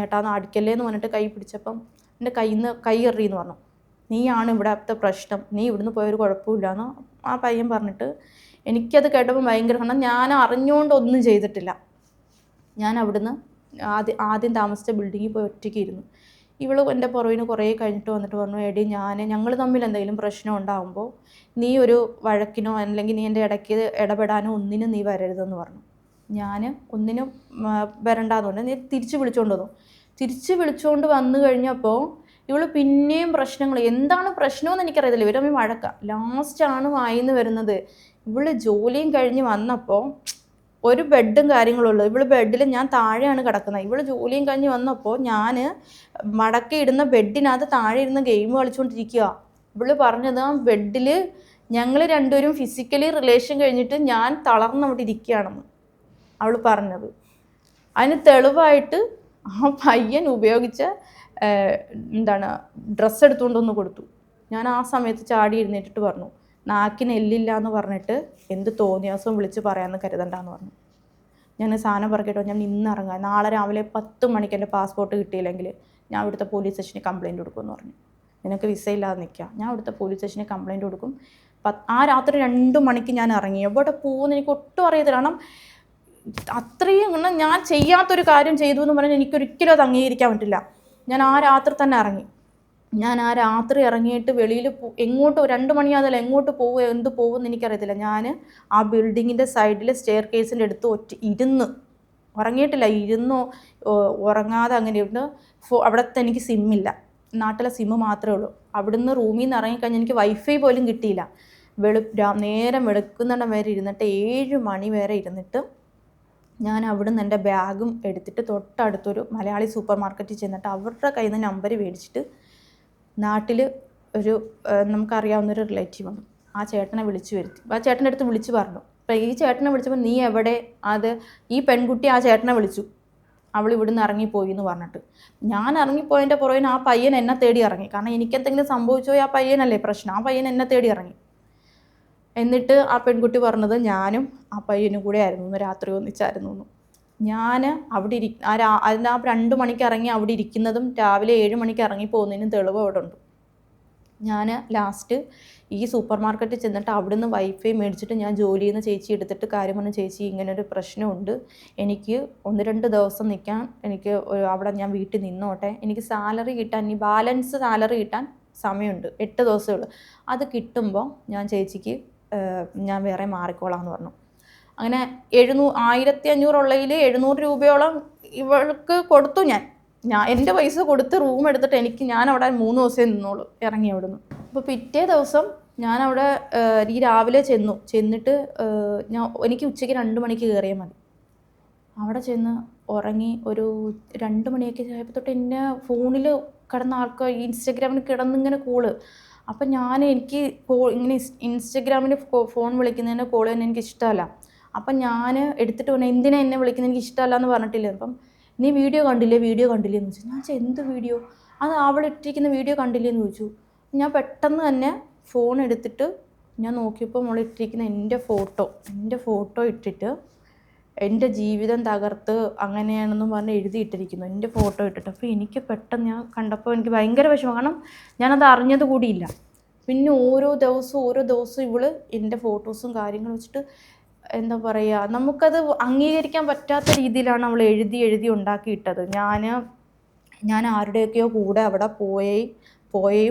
[SPEAKER 1] ഏട്ടാന്ന് അടിക്കല്ലേ എന്ന് പറഞ്ഞിട്ട് കൈ പിടിച്ചപ്പം എൻ്റെ കയ്യിൽ നിന്ന് കൈ എറിയെന്ന് പറഞ്ഞു. നീയാണ് ഇവിടുത്തെ പ്രശ്നം, നീ ഇവിടുന്ന് പോയൊരു കുഴപ്പമില്ലാന്ന് ആ പയ്യൻ പറഞ്ഞിട്ട് എനിക്കത് കേട്ടപ്പോൾ ഭയങ്കര, കാരണം ഞാൻ അറിഞ്ഞുകൊണ്ടൊന്നും ചെയ്തിട്ടില്ല. ഞാൻ അവിടുന്ന് ആദ്യം താമസിച്ച ബിൽഡിങ്ങിൽ പോയി ഒറ്റയ്ക്ക് ഇരുന്നു. ഇവള് എൻ്റെ പുറകിന് കുറേ കഴിഞ്ഞിട്ട് വന്നിട്ട് പറഞ്ഞു, എടി ഞങ്ങൾ തമ്മിൽ എന്തെങ്കിലും പ്രശ്നം ഉണ്ടാകുമ്പോൾ നീ ഒരു വഴക്കിനോ അല്ലെങ്കിൽ നീ എൻ്റെ ഇടയ്ക്ക് ഇടപെടാനോ ഒന്നിനും നീ വരരുതെന്ന് പറഞ്ഞു. ഞാൻ ഒന്നിനും വരണ്ടാന്ന് പറഞ്ഞു. നീ തിരിച്ച് വിളിച്ചുകൊണ്ട് വന്നു. തിരിച്ച് വിളിച്ചുകൊണ്ട് വന്നു കഴിഞ്ഞപ്പോൾ ഇവള് പിന്നെയും പ്രശ്നങ്ങൾ, എന്താണ് പ്രശ്നമെന്ന് എനിക്കറിയത്തില്ല, ഇവർ തമ്മിൽ വഴക്കാം. ലാസ്റ്റാണ് വായിന്ന് വരുന്നത്, ഇവള് ജോലിയും കഴിഞ്ഞ് വന്നപ്പോൾ ഒരു ബെഡും കാര്യങ്ങളുള്ളൂ. ഇവള് ബെഡിൽ, ഞാൻ താഴെയാണ് കിടക്കുന്നത്. ഇവള് ജോലിയും കഴിഞ്ഞ് വന്നപ്പോൾ ഞാൻ മടക്കി ഇടുന്ന ബെഡിനകത്ത് താഴെ ഇരുന്ന് ഗെയിം കളിച്ചുകൊണ്ടിരിക്കുക. ഇവള് പറഞ്ഞത്, ആ ബെഡിൽ ഞങ്ങൾ രണ്ടുപേരും ഫിസിക്കലി റിലേഷൻ കഴിഞ്ഞിട്ട് ഞാൻ തളർന്നവിടെ ഇരിക്കുകയാണെന്ന് അവൾ പറഞ്ഞത്. അതിന് തെളിവായിട്ട് ആ പയ്യൻ ഉപയോഗിച്ച ഡ്രസ്സ് എടുത്തുകൊണ്ടൊന്ന് കൊടുത്തു. ഞാൻ ആ സമയത്ത് ചാടി എഴുന്നേറ്റിട്ട് പറഞ്ഞു, നാക്കിന് എല്ലില്ല എന്ന് പറഞ്ഞിട്ട് എന്ത് തോന്നിയാസം വിളിച്ച് പറയാമെന്ന് കരുതണ്ടെന്ന് പറഞ്ഞു. ഞാൻ സാധനം പറക്കട്ടോ, ഞാൻ ഇന്ന് ഇറങ്ങാം, നാളെ രാവിലെ 10 മണിക്ക് എൻ്റെ പാസ്പോർട്ട് കിട്ടിയില്ലെങ്കിൽ ഞാൻ ഇവിടുത്തെ പോലീസ് സ്റ്റേഷനിൽ കംപ്ലയിൻറ്റ് കൊടുക്കുമെന്ന് പറഞ്ഞു. നിനക്ക് വിസ ഇല്ലാതെ നിൽക്കുക, ഞാൻ ഇവിടുത്തെ പോലീസ് സ്റ്റേഷനിൽ കംപ്ലയിൻറ്റ് കൊടുക്കും. ആ രാത്രി 2 മണിക്ക് ഞാൻ ഇറങ്ങി. എവിടെ പോകുമെന്ന് എനിക്ക് ഒട്ടും അറിയത്തില്ല. കാരണം അത്രയും ഞാൻ ചെയ്യാത്തൊരു കാര്യം ചെയ്തു എന്ന് പറഞ്ഞാൽ എനിക്കൊരിക്കലും അത് അംഗീകരിക്കാൻ പറ്റില്ല. ഞാൻ ആ രാത്രി തന്നെ ഇറങ്ങി. ഞാൻ ആ രാത്രി ഇറങ്ങിയിട്ട് വെളിയിൽ എങ്ങോട്ട് 2 മണിയാതല്ല, എങ്ങോട്ട് പോവുക എന്ത് പോകുമെന്ന് എനിക്കറിയത്തില്ല. ഞാൻ ആ ബിൽഡിങ്ങിൻ്റെ സൈഡിൽ സ്റ്റെയർ കേസിൻ്റെ അടുത്ത് ഇരുന്ന് ഉറങ്ങിയിട്ടില്ല, ഉറങ്ങാതെ അങ്ങനെ ഇരുന്ന് അവിടുത്തെ എനിക്ക് സിമ്മില്ല, നാട്ടിലെ സിമ്മ് മാത്രമേ ഉള്ളൂ. അവിടുന്ന് റൂമിൽ നിന്ന് ഇറങ്ങിക്കഴിഞ്ഞാൽ എനിക്ക് വൈഫൈ പോലും കിട്ടിയില്ല. നേരം വെളുക്കുന്നിടം വരെ ഇരുന്നിട്ട് 7 മണി വരെ ഇരുന്നിട്ട് ഞാൻ അവിടുന്ന് എൻ്റെ ബാഗും എടുത്തിട്ട് തൊട്ടടുത്തൊരു മലയാളി സൂപ്പർ മാർക്കറ്റിൽ ചെന്നിട്ട് അവരുടെ കയ്യിൽ നിന്ന് നമ്പർ മേടിച്ചിട്ട് നാട്ടിൽ ഒരു നമുക്കറിയാവുന്നൊരു റിലേറ്റീവ് ഉണ്ട്, ആ ചേട്ടനെ വിളിച്ചു വരുത്തി. ആ ചേട്ടൻ്റെ അടുത്ത് വിളിച്ച് പറഞ്ഞു. അപ്പോൾ ഈ ചേട്ടനെ വിളിച്ചപ്പോൾ നീ എവിടെ, ഈ പെൺകുട്ടി ആ ചേട്ടനെ വിളിച്ചു, അവൾ ഇവിടുന്ന് ഇറങ്ങിപ്പോയി എന്ന് പറഞ്ഞിട്ട്. ഞാൻ ഇറങ്ങിപ്പോയതിൻ്റെ പുറകിന് ആ പയ്യൻ എന്നെ തേടി ഇറങ്ങി. കാരണം എനിക്കെന്തെങ്കിലും സംഭവിച്ചോ, ആ പയ്യനല്ലേ പ്രശ്നം, ആ പയ്യൻ എന്നെ തേടി ഇറങ്ങി. എന്നിട്ട് ആ പെൺകുട്ടി പറഞ്ഞത് ഞാനും ആ പയ്യനും കൂടെ ആയിരുന്നു, രാത്രി ഒന്നിച്ചായിരുന്നു എന്ന്. ഞാൻ അവിടെ അതിന് ആ 2 മണിക്ക് ഇറങ്ങി അവിടെ ഇരിക്കുന്നതും രാവിലെ 7 മണിക്ക് ഇറങ്ങി പോകുന്നതിനും തെളിവ് അവിടെ ഉണ്ട്. ഞാൻ ലാസ്റ്റ് ഈ സൂപ്പർ മാർക്കറ്റിൽ ചെന്നിട്ട് അവിടുന്ന് വൈഫൈ മേടിച്ചിട്ട് ഞാൻ ജോലി ചെയ്യുന്ന ചേച്ചി എടുത്തിട്ട് കാര്യം പറഞ്ഞു, ചേച്ചി ഇങ്ങനൊരു പ്രശ്നമുണ്ട്, എനിക്ക് 1-2 ദിവസം നിൽക്കാൻ, എനിക്ക് അവിടെ ഞാൻ വീട്ടിൽ നിന്നോട്ടെ, എനിക്ക് സാലറി കിട്ടാൻ, ഈ ബാലൻസ് സാലറി കിട്ടാൻ സമയമുണ്ട്, 8 ദിവസമേ ഉള്ളൂ, അത് കിട്ടുമ്പോൾ ഞാൻ ചേച്ചിക്ക് ഞാൻ വേറെ മാറിക്കോളാം എന്ന് പറഞ്ഞു. അങ്ങനെ 1500 ഉള്ളതിൽ 700 രൂപയോളം ഇവൾക്ക് കൊടുത്തു. ഞാൻ എൻ്റെ പൈസ കൊടുത്ത് റൂം എടുത്തിട്ട് ഞാൻ അവിടെ 3 ദിവസമേ നിന്നോളൂ, ഇറങ്ങി അവിടുന്ന്. അപ്പോൾ പിറ്റേ ദിവസം ഞാൻ അവിടെ ഈ രാവിലെ ചെന്നിട്ട് എനിക്ക് ഉച്ചയ്ക്ക് 2 മണിക്ക് കയറിയാൽ മതി. അവിടെ ചെന്ന് ഉറങ്ങി ഒരു 2 മണിയൊക്കെ ആയപ്പോൾ തൊട്ട് എൻ്റെ ഫോണിൽ കിടന്ന ആൾക്കാർ ഇൻസ്റ്റഗ്രാമിൽ കിടന്നിങ്ങനെ കോള്. അപ്പം എനിക്ക് ഇങ്ങനെ ഇൻസ്റ്റഗ്രാമിൽ ഫോൺ വിളിക്കുന്നതിന് കോൾ തന്നെ എനിക്ക് ഇഷ്ടമല്ല. അപ്പം ഞാൻ എടുത്തിട്ട് പറഞ്ഞു, എന്തിനാ എന്നെ വിളിക്കുന്നത്, എനിക്ക് ഇഷ്ടമല്ല എന്ന് പറഞ്ഞിട്ടില്ല. അപ്പം നീ വീഡിയോ കണ്ടില്ലേ എന്ന് ചോദിച്ചു. ഞാൻ എന്ത് വീഡിയോ, അത് അവൾ ഇട്ടിരിക്കുന്ന വീഡിയോ കണ്ടില്ലേ എന്ന് ചോദിച്ചു. ഞാൻ പെട്ടെന്ന് തന്നെ ഫോൺ എടുത്തിട്ട് ഞാൻ നോക്കിയപ്പോൾ അവൾ ഇട്ടിരിക്കുന്ന എൻ്റെ ഫോട്ടോ ഇട്ടിട്ട് എൻ്റെ ജീവിതം തകർത്ത് അങ്ങനെയാണെന്നും പറഞ്ഞ് എഴുതിയിട്ടിരിക്കുന്നു, എൻ്റെ ഫോട്ടോ ഇട്ടിട്ട്. അപ്പോൾ എനിക്ക് പെട്ടെന്ന് ഞാൻ കണ്ടപ്പോൾ എനിക്ക് ഭയങ്കര വിഷമം. കാരണം ഞാനത് അറിഞ്ഞത് കൂടിയില്ല. പിന്നെ ഓരോ ദിവസവും ഇവള് എൻ്റെ ഫോട്ടോസും കാര്യങ്ങളും വെച്ചിട്ട് എന്താ പറയുക, നമുക്കത് അംഗീകരിക്കാൻ പറ്റാത്ത രീതിയിലാണ് അവൾ എഴുതി ഉണ്ടാക്കിയിട്ടത്. ഞാൻ ആരുടെയൊക്കെയോ കൂടെ അവിടെ പോയി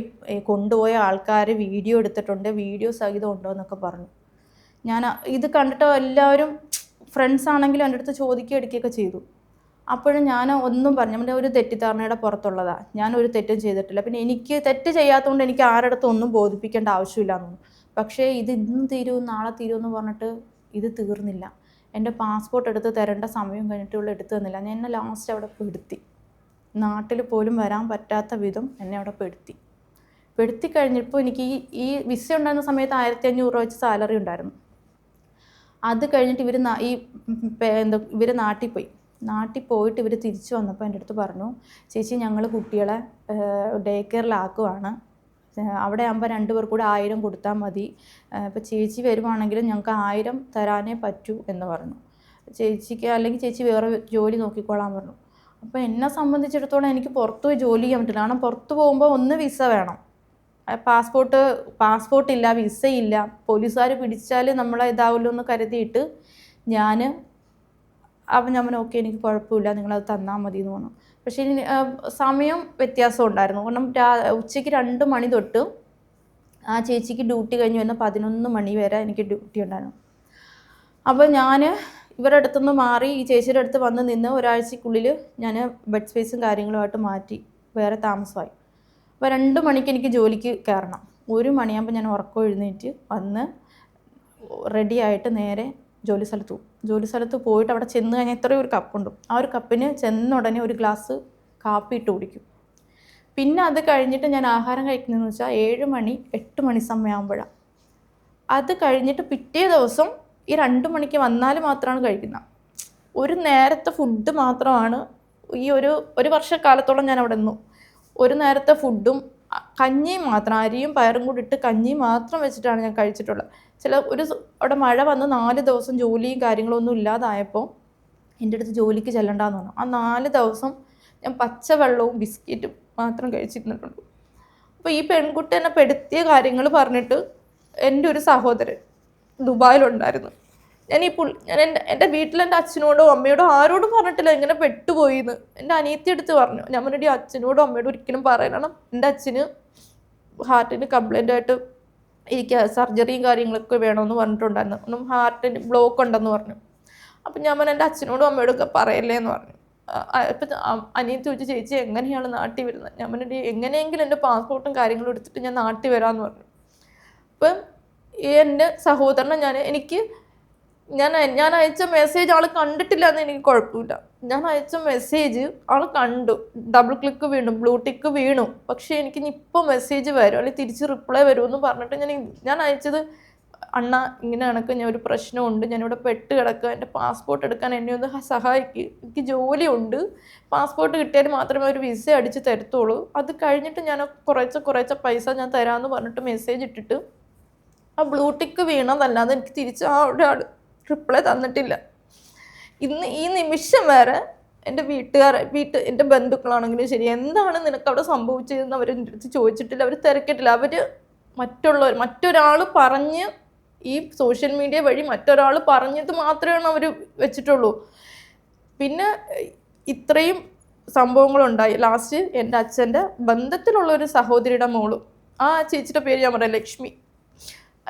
[SPEAKER 1] കൊണ്ടുപോയ ആൾക്കാർ വീഡിയോ എടുത്തിട്ടുണ്ട്, വീഡിയോ സഹിതം ഉണ്ടോ എന്നൊക്കെ പറഞ്ഞു. ഞാൻ ഇത് കണ്ടിട്ട് എല്ലാവരും ഫ്രണ്ട്സ് ആണെങ്കിലും എൻ്റെ അടുത്ത് എടുക്കുകയൊക്കെ ചെയ്തു. അപ്പോഴും ഞാൻ ഒന്നും പറഞ്ഞു, ഒരു തെറ്റിദ്ധാരണയുടെ പുറത്തുള്ളതാണ്, ഞാനൊരു തെറ്റും ചെയ്തിട്ടില്ല. പിന്നെ എനിക്ക് തെറ്റ് ചെയ്യാത്തതുകൊണ്ട് എനിക്ക് ആരുടെ അടുത്തും ഒന്നും ബോധിപ്പിക്കേണ്ട ആവശ്യമില്ലാന്ന്. പക്ഷേ ഇത് ഇന്ന് തീരും നാളെ തീരുമെന്ന് പറഞ്ഞിട്ട് ഇത് തീർന്നില്ല. എൻ്റെ പാസ്പോർട്ട് എടുത്ത് തരേണ്ട സമയം കഴിഞ്ഞിട്ടുള്ള എടുത്തു തന്നില്ല. എന്നെ ലാസ്റ്റ് അവിടെ പെടുത്തി, നാട്ടിൽ പോലും വരാൻ പറ്റാത്ത വിധം എന്നെ അവിടെ പെടുത്തി കഴിഞ്ഞപ്പോൾ എനിക്ക് ഈ വിസ ഉണ്ടായിരുന്ന സമയത്ത് 1500 രൂപ വെച്ച് സാലറി ഉണ്ടായിരുന്നു. അത് കഴിഞ്ഞിട്ട് ഇവർ നാട്ടിൽ പോയിട്ട് ഇവർ തിരിച്ചു വന്നപ്പോൾ എൻ്റെ അടുത്ത് പറഞ്ഞു, ചേച്ചി ഞങ്ങൾ കുട്ടികളെ ഡേ കെയറിലാക്കുവാണ്, അവിടെ ആകുമ്പോൾ 2 പേർ കൂടെ 1000 കൊടുത്താൽ മതി, ഇപ്പോൾ ചേച്ചി വരുവാണെങ്കിലും ഞങ്ങൾക്ക് 1000 തരാനേ പറ്റൂ എന്ന് പറഞ്ഞു. ചേച്ചിക്ക് അല്ലെങ്കിൽ ചേച്ചി വേറെ ജോലി നോക്കിക്കോളാൻ പറഞ്ഞു. അപ്പോൾ എന്നെ സംബന്ധിച്ചിടത്തോളം എനിക്ക് പുറത്ത് പോയി ജോലി ചെയ്യാൻ പറ്റില്ല. കാരണം പുറത്ത് പോകുമ്പോൾ ഒന്ന് വിസ വേണം, പാസ്പോർട്ട് ഇല്ല, വിസ ഇല്ല, പോലീസുകാർ പിടിച്ചാൽ നമ്മളെ ഇതാവുമല്ലോ എന്ന് കരുതിയിട്ട് ഞാൻ ഓക്കെ എനിക്ക് കുഴപ്പമില്ല, നിങ്ങളത് തന്നാൽ മതി എന്ന് പറഞ്ഞു. പക്ഷേ സമയം വ്യത്യാസം ഉണ്ടായിരുന്നു. കാരണം ഉച്ചയ്ക്ക് 2 മണി തൊട്ട് ആ ചേച്ചിക്ക് ഡ്യൂട്ടി കഴിഞ്ഞ് വരുന്ന 11 മണി വരെ എനിക്ക് ഡ്യൂട്ടി ഉണ്ടായിരുന്നു. അപ്പോൾ ഞാൻ ഇവരുടെ അടുത്തുനിന്ന് മാറി ഈ ചേച്ചിയുടെ അടുത്ത് വന്ന് നിന്ന് ഒരാഴ്ചക്കുള്ളിൽ ഞാൻ ബെഡ് സ്പേസും കാര്യങ്ങളുമായിട്ട് മാറ്റി വേറെ താമസമായി. അപ്പോൾ 2 മണിക്ക് എനിക്ക് ജോലിക്ക് കയറണം. 1 മണിയാകുമ്പോൾ ഞാൻ ഉറക്കം എഴുന്നേറ്റ് വന്ന് റെഡിയായിട്ട് നേരെ ജോലി സ്ഥലത്ത് പോയിട്ട് അവിടെ ചെന്ന് കഴിഞ്ഞാൽ ഇത്രയും ഒരു കപ്പുണ്ട്. ആ ഒരു കപ്പിന് ചെന്ന ഉടനെ ഒരു ഗ്ലാസ് കാപ്പി ഇട്ട് കുടിക്കും. പിന്നെ അത് കഴിഞ്ഞിട്ട് ഞാൻ ആഹാരം കഴിക്കുന്നതെന്ന് വെച്ചാൽ 7 മണി 8 മണി സമയമാകുമ്പോഴാണ്. അത് കഴിഞ്ഞിട്ട് പിറ്റേ ദിവസം ഈ 2 മണിക്ക് വന്നാൽ മാത്രമാണ് കഴിക്കുന്നത്. ഒരു നേരത്തെ ഫുഡ് മാത്രമാണ് ഈ ഒരു വർഷക്കാലത്തോളം ഞാൻ അവിടെ നിന്നു. ഒരു നേരത്തെ ഫുഡും കഞ്ഞിയും മാത്രം, അരിയും പയറും കൂടി ഇട്ട് കഞ്ഞി മാത്രം വെച്ചിട്ടാണ് ഞാൻ കഴിച്ചിട്ടുള്ളത്. അവിടെ മഴ വന്ന് 4 ദിവസം ജോലിയും കാര്യങ്ങളൊന്നും ഇല്ലാതായപ്പോൾ എൻ്റെ അടുത്ത് ജോലിക്ക് ചെല്ലണ്ടെന്ന് പറഞ്ഞു. ആ 4 ദിവസം ഞാൻ പച്ചവെള്ളവും ബിസ്ക്കറ്റും മാത്രം കഴിച്ചിരുന്നിട്ടുണ്ട്. അപ്പോൾ ഈ പെൺകുട്ടി എന്നെ പെടുത്തിയ കാര്യങ്ങൾ പറഞ്ഞിട്ട് എൻ്റെ ഒരു സഹോദരൻ ദുബായിലുണ്ടായിരുന്നു. ഞാൻ എൻ്റെ വീട്ടിൽ എൻ്റെ അച്ഛനോടോ അമ്മയോടോ ആരോടും പറഞ്ഞിട്ടില്ല ഇങ്ങനെ പെട്ടുപോയിന്ന്. എൻ്റെ അനിയത്തി എടുത്ത് പറഞ്ഞു. ഞാൻ പറഞ്ഞിട്ട് അച്ഛനോടോ അമ്മയോടോ ഒരിക്കലും പറയണം, എൻ്റെ അച്ഛന് ഹാർട്ടിന് കംപ്ലൈൻ്റ് ആയിട്ട് ഇരിക്കുക, സർജറിയും കാര്യങ്ങളൊക്കെ വേണമെന്ന് പറഞ്ഞിട്ടുണ്ടായിരുന്നു. ഒന്നും ഹാർട്ടിന് ബ്ലോക്ക് ഉണ്ടെന്ന് പറഞ്ഞു. അപ്പം ഞാൻ പറഞ്ഞു എൻ്റെ അച്ഛനോടും അമ്മയോടൊക്കെ പറയല്ലേ എന്ന് പറഞ്ഞു. അപ്പം അനിയത്തി ചോദിച്ചു, ചേച്ചി എങ്ങനെയാണ് നാട്ടിൽ വരുന്നത്? ഞാൻ പറഞ്ഞിട്ട് എങ്ങനെയെങ്കിലും എൻ്റെ പാസ്പോർട്ടും കാര്യങ്ങളും എടുത്തിട്ട് ഞാൻ നാട്ടിൽ വരാമെന്ന് പറഞ്ഞു. അപ്പം എൻ്റെ സഹോദരനെ ഞാൻ അയച്ച മെസ്സേജ് ആൾ കണ്ടിട്ടില്ല എന്ന് എനിക്ക് കുഴപ്പമില്ല. ഞാൻ അയച്ച മെസ്സേജ് ആൾ കണ്ടു, ഡബിൾ ക്ലിക്ക് വീണു, ബ്ലൂ ടിക്ക് വീണു. പക്ഷേ എനിക്ക് ഇപ്പോൾ മെസ്സേജ് വരും അല്ലെങ്കിൽ തിരിച്ച് റിപ്ലൈ വരുമെന്ന് പറഞ്ഞിട്ട് ഞാൻ അയച്ചത്, അണ്ണ ഇങ്ങനെ കണക്ക് ഞാൻ ഒരു പ്രശ്നമുണ്ട്, ഞാനിവിടെ പെട്ട് കിടക്കുക, എൻ്റെ പാസ്പോർട്ട് എടുക്കാൻ എന്നെ ഒന്ന് സഹായിക്കുക, എനിക്ക് ജോലിയുണ്ട്, പാസ്പോർട്ട് കിട്ടിയാൽ മാത്രമേ ഒരു വിസ അടിച്ച് തരത്തുള്ളൂ, അത് കഴിഞ്ഞിട്ട് ഞാൻ കുറേശ്ശെ പൈസ ഞാൻ തരാമെന്ന് പറഞ്ഞിട്ട് മെസ്സേജ് ഇട്ടിട്ട് ആ ബ്ലൂ ടിക്ക് വീണതല്ലാതെ എനിക്ക് തിരിച്ച് ഒരാൾ റിപ്ലൈ തന്നിട്ടില്ല. ഇന്ന് ഈ നിമിഷം വരെ എൻ്റെ എൻ്റെ ബന്ധുക്കളാണെങ്കിലും ശരി, എന്താണ് നിനക്ക് അവിടെ സംഭവിച്ചതെന്ന് അവർ എൻ്റെ അടുത്ത് ചോദിച്ചിട്ടില്ല, അവർ തിരക്കിട്ടില്ല. അവർ മറ്റൊരാൾ പറഞ്ഞ് ഈ സോഷ്യൽ മീഡിയ വഴി മറ്റൊരാൾ പറഞ്ഞത് മാത്രമാണ് അവർ വെച്ചിട്ടുള്ളൂ. പിന്നെ ഇത്രയും സംഭവങ്ങളുണ്ടായി. ലാസ്റ്റ് എൻ്റെ അച്ഛൻ്റെ ബന്ധത്തിലുള്ള ഒരു സഹോദരിയുടെ മോള്, ആ ചേച്ചിയുടെ പേര് ഞാൻ പറയാം,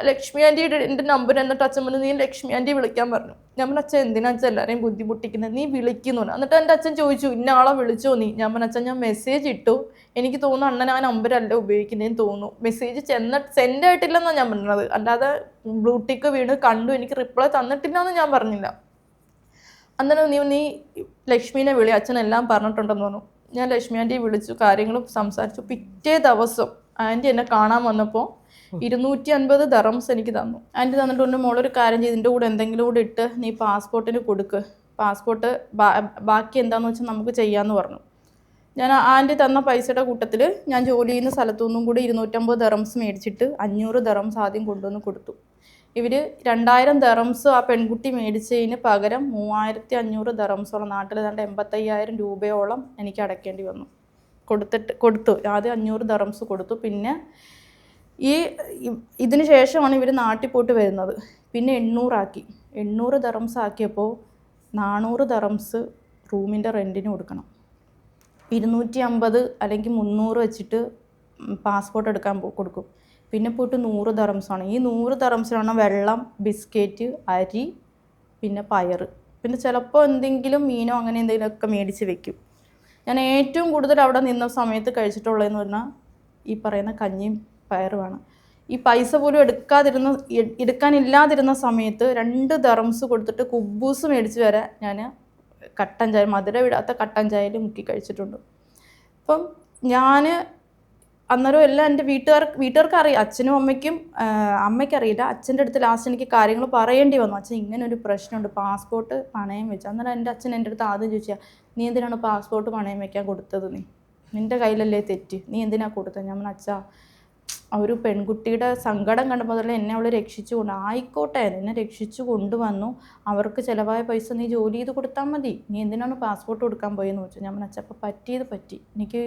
[SPEAKER 1] ലക്ഷ്മി ആൻറ്റിയുടെ എൻ്റെ നമ്പർ എന്നിട്ട് അച്ഛൻ പറഞ്ഞു, നീ ലക്ഷ്മി ആൻറ്റി വിളിക്കാൻ പറഞ്ഞു. ഞാൻ പറഞ്ഞു, അച്ഛൻ എന്തിനാ അച്ഛൻ എല്ലാവരെയും ബുദ്ധിമുട്ടിക്കുന്നത്, നീ വിളിക്കുന്നു. എന്നിട്ട് എൻ്റെ അച്ഛൻ ചോദിച്ചു, ഇന്ന ആളെ വിളിച്ചോ നീ? ഞാൻ പറഞ്ഞു, അച്ഛൻ ഞാൻ മെസ്സേജ് ഇട്ടു, എനിക്ക് തോന്നുന്നു അണ്ണൻ ആ നമ്പരല്ല ഉപയോഗിക്കുന്നതെന്ന് തോന്നുന്നു, മെസ്സേജ് സെൻഡ് ആയിട്ടില്ലെന്നാണ് ഞാൻ പറഞ്ഞത്, അല്ലാതെ ബ്ലൂടിക്ക് വീണ് കണ്ടു എനിക്ക് റിപ്ലൈ തന്നിട്ടില്ല എന്ന് ഞാൻ പറഞ്ഞില്ല. അന്നേരം നീ ലക്ഷ്മീനെ വിളി, അച്ഛനെല്ലാം പറഞ്ഞിട്ടുണ്ടെന്ന് പറഞ്ഞു. ഞാൻ ലക്ഷ്മി ആൻറ്റിയെ വിളിച്ചു, കാര്യങ്ങളും സംസാരിച്ചു. പിറ്റേ ദിവസം ആൻറ്റി എന്നെ കാണാൻ വന്നപ്പോൾ 250 ദറംസ് എനിക്ക് തന്നു. ആൻറ്റി തന്നിട്ട് ഒന്ന് മോളൊരു കാര്യം ചെയ്ത് ഇതിൻ്റെ കൂടെ എന്തെങ്കിലും കൂടെ ഇട്ട് നീ പാസ്പോർട്ടിന് കൊടുക്ക്, പാസ്പോർട്ട് ബാക്കി എന്താണെന്ന് വെച്ചാൽ നമുക്ക് ചെയ്യാമെന്ന് പറഞ്ഞു. ഞാൻ ആൻറ്റി തന്ന പൈസയുടെ കൂട്ടത്തിൽ ഞാൻ ജോലി ചെയ്യുന്ന സ്ഥലത്തു നിന്നും കൂടി 250 ദറംസ് മേടിച്ചിട്ട് 500 ദറംസ് ആദ്യം കൊണ്ടുവന്ന് കൊടുത്തു. ഇവർ 2000 ദറംസ് ആ പെൺകുട്ടി മേടിച്ചതിന് പകരം 3500 ദറംസോളം, നാട്ടിൽ ഏതാണ്ട് 85,000 രൂപയോളം എനിക്ക് അടയ്ക്കേണ്ടി വന്നു. കൊടുത്തു ആദ്യം 500 ദറംസ് കൊടുത്തു. പിന്നെ ഇതിന് ശേഷമാണ് ഇവർ നാട്ടിൽ പോയിട്ട് വരുന്നത്. പിന്നെ 800 ആക്കി. 800 ദറംസ് ആക്കിയപ്പോൾ 400 ദറംസ് റൂമിൻ്റെ റെൻറ്റിന് കൊടുക്കണം. 250 അല്ലെങ്കിൽ 300 വെച്ചിട്ട് പാസ്പോർട്ട് എടുക്കാൻ കൊടുക്കും. പിന്നെ പോയിട്ട് 100 ദറംസാണ്. ഈ 100 ദറംസിലാണ് വെള്ളം, ബിസ്ക്കറ്റ്, അരി, പിന്നെ പയർ, പിന്നെ ചിലപ്പോൾ എന്തെങ്കിലും മീനോ അങ്ങനെ എന്തെങ്കിലുമൊക്കെ മേടിച്ച് വെക്കും. ഞാൻ ഏറ്റവും കൂടുതൽ അവിടെ നിന്ന സമയത്ത് കഴിച്ചിട്ടുള്ളതെന്ന് പറഞ്ഞാൽ ഈ പറയുന്ന കഞ്ഞിയും പയറുമാണ്. ഈ പൈസ പോലും എടുക്കാനില്ലാതിരുന്ന സമയത്ത് 2 ദറംസ് കൊടുത്തിട്ട് കുബൂസ് മേടിച്ച് വരെ ഞാൻ കട്ടൻ ചായ, മധുരം ഇടാത്ത കട്ടൻ ചായയിൽ മുക്കി കഴിച്ചിട്ടുണ്ട്. അപ്പം ഞാൻ അന്നേരം എല്ലാം എൻ്റെ വീട്ടുകാർക്ക് അറിയാം, അച്ഛനും അമ്മയ്ക്കറിയില്ല. അച്ഛൻ്റെ അടുത്ത് ലാസ്റ്റ് എനിക്ക് കാര്യങ്ങൾ പറയേണ്ടി വന്നു. അച്ഛൻ ഇങ്ങനെ ഒരു പ്രശ്നമുണ്ട്, പാസ്പോർട്ട് പണയം വെച്ചു. അന്നേരം എൻ്റെ അച്ഛൻ എൻ്റെ അടുത്ത് ആദ്യം ചോദിച്ചാൽ, നീ എന്തിനാണ് പാസ്പോർട്ട് പണയം വെക്കാൻ കൊടുത്തത്? നിൻ്റെ കയ്യിലല്ലേ തെറ്റ്, നീ എന്തിനാണ് കൊടുത്തത്? ഞാൻ പറഞ്ഞു, അച്ഛാ ഒരു പെൺകുട്ടിയുടെ സങ്കടം കണ്ടപ്പോൾ തന്നെ എന്നെ അവൾ രക്ഷിച്ചു ആയിക്കോട്ടെ എന്നെ രക്ഷിച്ചു കൊണ്ടുവന്നു. അവർക്ക് ചിലവായ പൈസ നീ ജോലി ചെയ്ത് കൊടുത്താൽ മതി, നീ എന്തിനാണ് പാസ്പോർട്ട് കൊടുക്കാൻ പോയെന്ന് ചോദിച്ചു. ഞാൻ പറഞ്ഞു അച്ഛപ്പോൾ പറ്റിയത് പറ്റി, എനിക്ക്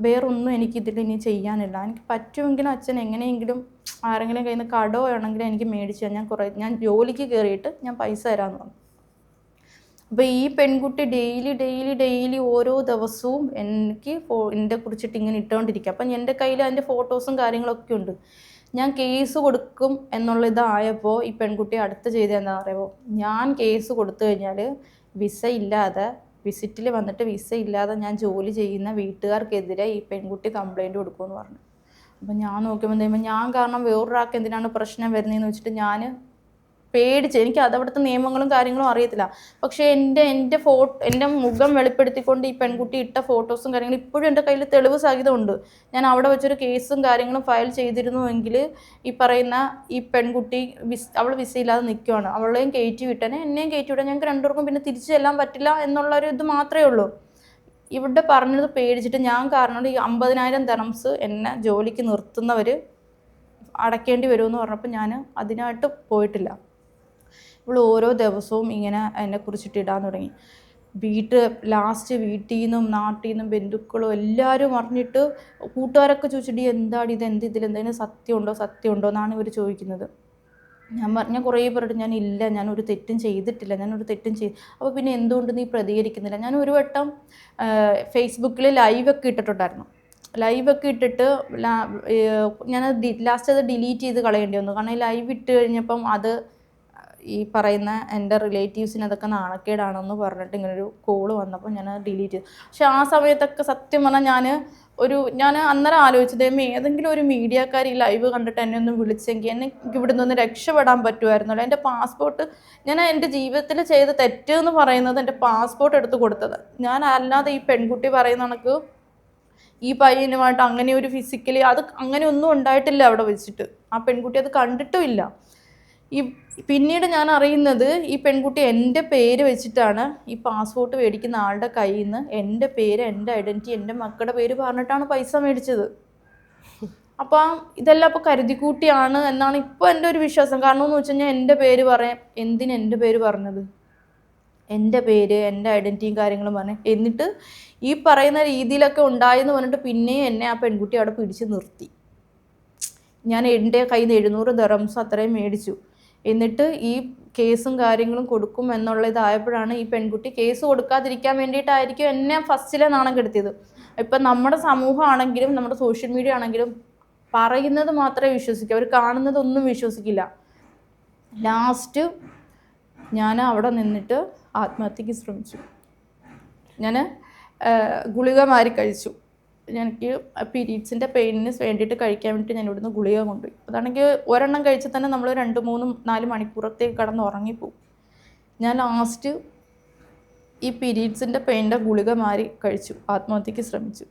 [SPEAKER 1] വേറൊന്നും എനിക്കിതിൽ ഇനി ചെയ്യാനില്ല, എനിക്ക് പറ്റുമെങ്കിലും അച്ഛൻ എങ്ങനെയെങ്കിലും ആരെങ്കിലും കയ്യിൽ നിന്ന് കടോ ആണെങ്കിലും എനിക്ക് മേടിച്ചു ഞാൻ ജോലിക്ക് കയറിയിട്ട് ഞാൻ പൈസ തരാമെന്ന് പറഞ്ഞു. അപ്പോൾ ഈ പെൺകുട്ടി ഡെയിലി ഓരോ ദിവസവും എനിക്ക് എന്നെ കുറിച്ചിട്ട് ഇങ്ങനെ ഇട്ടുകൊണ്ടിരിക്കുക. അപ്പം എൻ്റെ കയ്യിൽ അതിൻ്റെ ഫോട്ടോസും കാര്യങ്ങളൊക്കെ ഉണ്ട്. ഞാൻ കേസ് കൊടുക്കും എന്നുള്ള ഇതായപ്പോൾ ഈ പെൺകുട്ടി അടുത്ത് ചെയ്തത് എന്താ പറയുമ്പോൾ, ഞാൻ കേസ് കൊടുത്തു കഴിഞ്ഞാൽ വിസ ഇല്ലാതെ വിസിറ്റിൽ വന്നിട്ട് വിസ ഇല്ലാതെ ഞാൻ ജോലി ചെയ്യുന്ന വീട്ടുകാർക്കെതിരെ ഈ പെൺകുട്ടി കംപ്ലയിൻറ്റ് കൊടുക്കുമെന്ന് പറഞ്ഞു. അപ്പം ഞാൻ നോക്കുമ്പോൾ ഞാൻ കാരണം വേറൊരാൾക്ക് എന്തിനാണ് പ്രശ്നം വരുന്നതെന്ന് വെച്ചിട്ട് ഞാൻ പേടിച്ച്, എനിക്ക് അതവിടുത്തെ നിയമങ്ങളും കാര്യങ്ങളും അറിയത്തില്ല. പക്ഷേ എൻ്റെ മുഖം വെളിപ്പെടുത്തിക്കൊണ്ട് ഈ പെൺകുട്ടി ഇട്ട ഫോട്ടോസും കാര്യങ്ങളും ഇപ്പോഴും എൻ്റെ കയ്യിൽ തെളിവ് സഹിതമുണ്ട്. ഞാൻ അവിടെ വെച്ചൊരു കേസും കാര്യങ്ങളും ഫയൽ ചെയ്തിരുന്നുവെങ്കിൽ ഈ പറയുന്ന ഈ പെൺകുട്ടി അവൾ വിസയില്ലാതെ നിൽക്കുകയാണ്, അവളെയും കയറ്റി വിട്ടനെ എന്നെയും കയറ്റി വിട്ടാൽ ഞങ്ങൾക്ക് രണ്ടുപേർക്കും പിന്നെ തിരിച്ചു ചെല്ലാൻ പറ്റില്ല എന്നുള്ളൊരു ഇത് മാത്രമേ ഉള്ളൂ. ഇവിടെ പറഞ്ഞത് പേടിച്ചിട്ട് ഞാൻ കാരണം ഈ 50,000 ദിർഹംസ് എന്നെ ജോലിക്ക് നിർത്തുന്നവർ അടയ്ക്കേണ്ടി വരുമെന്ന് പറഞ്ഞപ്പോൾ ഞാൻ അതിനായിട്ട് പോയിട്ടില്ല. ഇവൾ ഓരോ ദിവസവും ഇങ്ങനെ എന്നെക്കുറിച്ചിട്ട് ഇടാൻ തുടങ്ങി. ലാസ്റ്റ് വീട്ടിൽ നിന്നും നാട്ടിൽ നിന്നും ബന്ധുക്കളും എല്ലാവരും അറിഞ്ഞിട്ട് കൂട്ടുകാരൊക്കെ ചോദിച്ചിട്ട് എന്താടി ഇതിലെന്തെങ്കിലും സത്യമുണ്ടോ എന്നാണ് ഇവർ ചോദിക്കുന്നത്. ഞാൻ കുറേ പേരോട് ഞാനൊരു തെറ്റും ചെയ്തിട്ടില്ല, അപ്പോൾ പിന്നെ എന്തുകൊണ്ട് നീ പ്രതികരിക്കുന്നില്ല. ഞാൻ ഒരു വട്ടം ഫേസ്ബുക്കിൽ ലൈവൊക്കെ ഇട്ടിട്ടുണ്ടായിരുന്നു. ലൈവൊക്കെ ഇട്ടിട്ട് ഞാൻ ലാസ്റ്റ് അത് ഡിലീറ്റ് ചെയ്ത് കളയേണ്ടി വന്നു. കാരണം ഈ ലൈവ് ഇട്ട് കഴിഞ്ഞപ്പം അത് ഈ പറയുന്ന എൻ്റെ റിലേറ്റീവ്സിന് അതൊക്കെ നാണക്കേടാണെന്ന് പറഞ്ഞിട്ട് ഇങ്ങനൊരു കോള് വന്നപ്പോൾ ഞാനത് ഡിലീറ്റ് ചെയ്തു. പക്ഷെ ആ സമയത്തൊക്കെ സത്യം പറഞ്ഞാൽ ഞാൻ അന്നേരം ആലോചിച്ചത് ഏതെങ്കിലും ഒരു മീഡിയക്കാർ ഈ ലൈവ് കണ്ടിട്ട് എന്നെ ഒന്ന് വിളിച്ചെങ്കിൽ എന്നെ ഇവിടുന്ന് ഒന്ന് രക്ഷപ്പെടാൻ പറ്റുമായിരുന്നല്ലോ. എൻ്റെ പാസ്പോർട്ട് ഞാൻ എൻ്റെ ജീവിതത്തിൽ ചെയ്ത തെറ്റ് എന്ന് പറയുന്നത് എൻ്റെ പാസ്പോർട്ട് എടുത്ത് കൊടുത്തത്. ഞാൻ അല്ലാതെ ഈ പെൺകുട്ടി പറയുന്ന കണക്ക് ഈ പയ്യനുമായിട്ട് അങ്ങനെ ഒരു ഫിസിക്കലി അങ്ങനെ ഒന്നും ഉണ്ടായിട്ടില്ല അവിടെ വെച്ചിട്ട്. ആ പെൺകുട്ടി അത് കണ്ടിട്ടുമില്ല. പിന്നീട് ഞാൻ അറിയുന്നത് ഈ പെൺകുട്ടി എൻ്റെ പേര് വെച്ചിട്ടാണ് ഈ പാസ്പോർട്ട് മേടിക്കുന്ന ആളുടെ കയ്യിൽ നിന്ന് എൻ്റെ പേര്, എൻ്റെ ഐഡൻറ്റിറ്റി, എൻ്റെ മക്കളുടെ പേര് പറഞ്ഞിട്ടാണ് പൈസ മേടിച്ചത്. അപ്പം ഇതെല്ലാം ഇപ്പോൾ കരുതിക്കൂട്ടിയാണ് എന്നാണ് ഇപ്പോൾ എൻ്റെ ഒരു വിശ്വാസം. കാരണം എന്ന് വെച്ച് കഴിഞ്ഞാൽ എൻ്റെ പേര് പറയാം, എൻ്റെ പേര് പറഞ്ഞത്, എൻ്റെ പേര്, എൻ്റെ ഐഡൻറ്റിറ്റിയും കാര്യങ്ങളും പറഞ്ഞ് എന്നിട്ട് ഈ പറയുന്ന രീതിയിലൊക്കെ ഉണ്ടായെന്ന് പറഞ്ഞിട്ട് പിന്നെയും എന്നെ ആ പെൺകുട്ടി അവിടെ പിടിച്ച് നിർത്തി. ഞാൻ എൻ്റെ കയ്യിൽ നിന്ന് 700 ദിർഹംസ് അത്രയും മേടിച്ചു. എന്നിട്ട് ഈ കേസും കാര്യങ്ങളും കൊടുക്കും എന്നുള്ള ഇതായപ്പോഴാണ് ഈ പെൺകുട്ടി കേസ് കൊടുക്കാതിരിക്കാൻ വേണ്ടിയിട്ടായിരിക്കും എന്നെ ഫസ്റ്റിലെ നാണം കെടുത്തിയത്. ഇപ്പം നമ്മുടെ സമൂഹമാണെങ്കിലും നമ്മുടെ സോഷ്യൽ മീഡിയ ആണെങ്കിലും പറയുന്നത് മാത്രമേ വിശ്വസിക്കൂ, അവർ കാണുന്നതൊന്നും വിശ്വസിക്കില്ല. ലാസ്റ്റ് ഞാൻ അവിടെ നിന്നിട്ട് ആത്മഹത്യക്ക് ശ്രമിച്ചു. ഞാൻ ഗുളിക മാറി കഴിച്ചു. എനിക്ക് പീരീഡ്സിൻ്റെ പെയിനിന് വേണ്ടിയിട്ട് കഴിക്കാൻ വേണ്ടിയിട്ട് ഞാൻ ഇവിടുന്ന് ഗുളിക കൊണ്ടുപോയി. അതാണെങ്കിൽ ഒരെണ്ണം കഴിച്ചാൽ തന്നെ നമ്മൾ 2-3-4 മണിക്കൂറത്തേക്ക് കിടന്ന് ഉറങ്ങിപ്പോവും. ഞാൻ ലാസ്റ്റ് ഈ പീരീഡ്സിൻ്റെ പെയിനിൻ്റെ ഗുളിക മാറി കഴിച്ചു, ആത്മഹത്യക്ക് ശ്രമിച്ചു.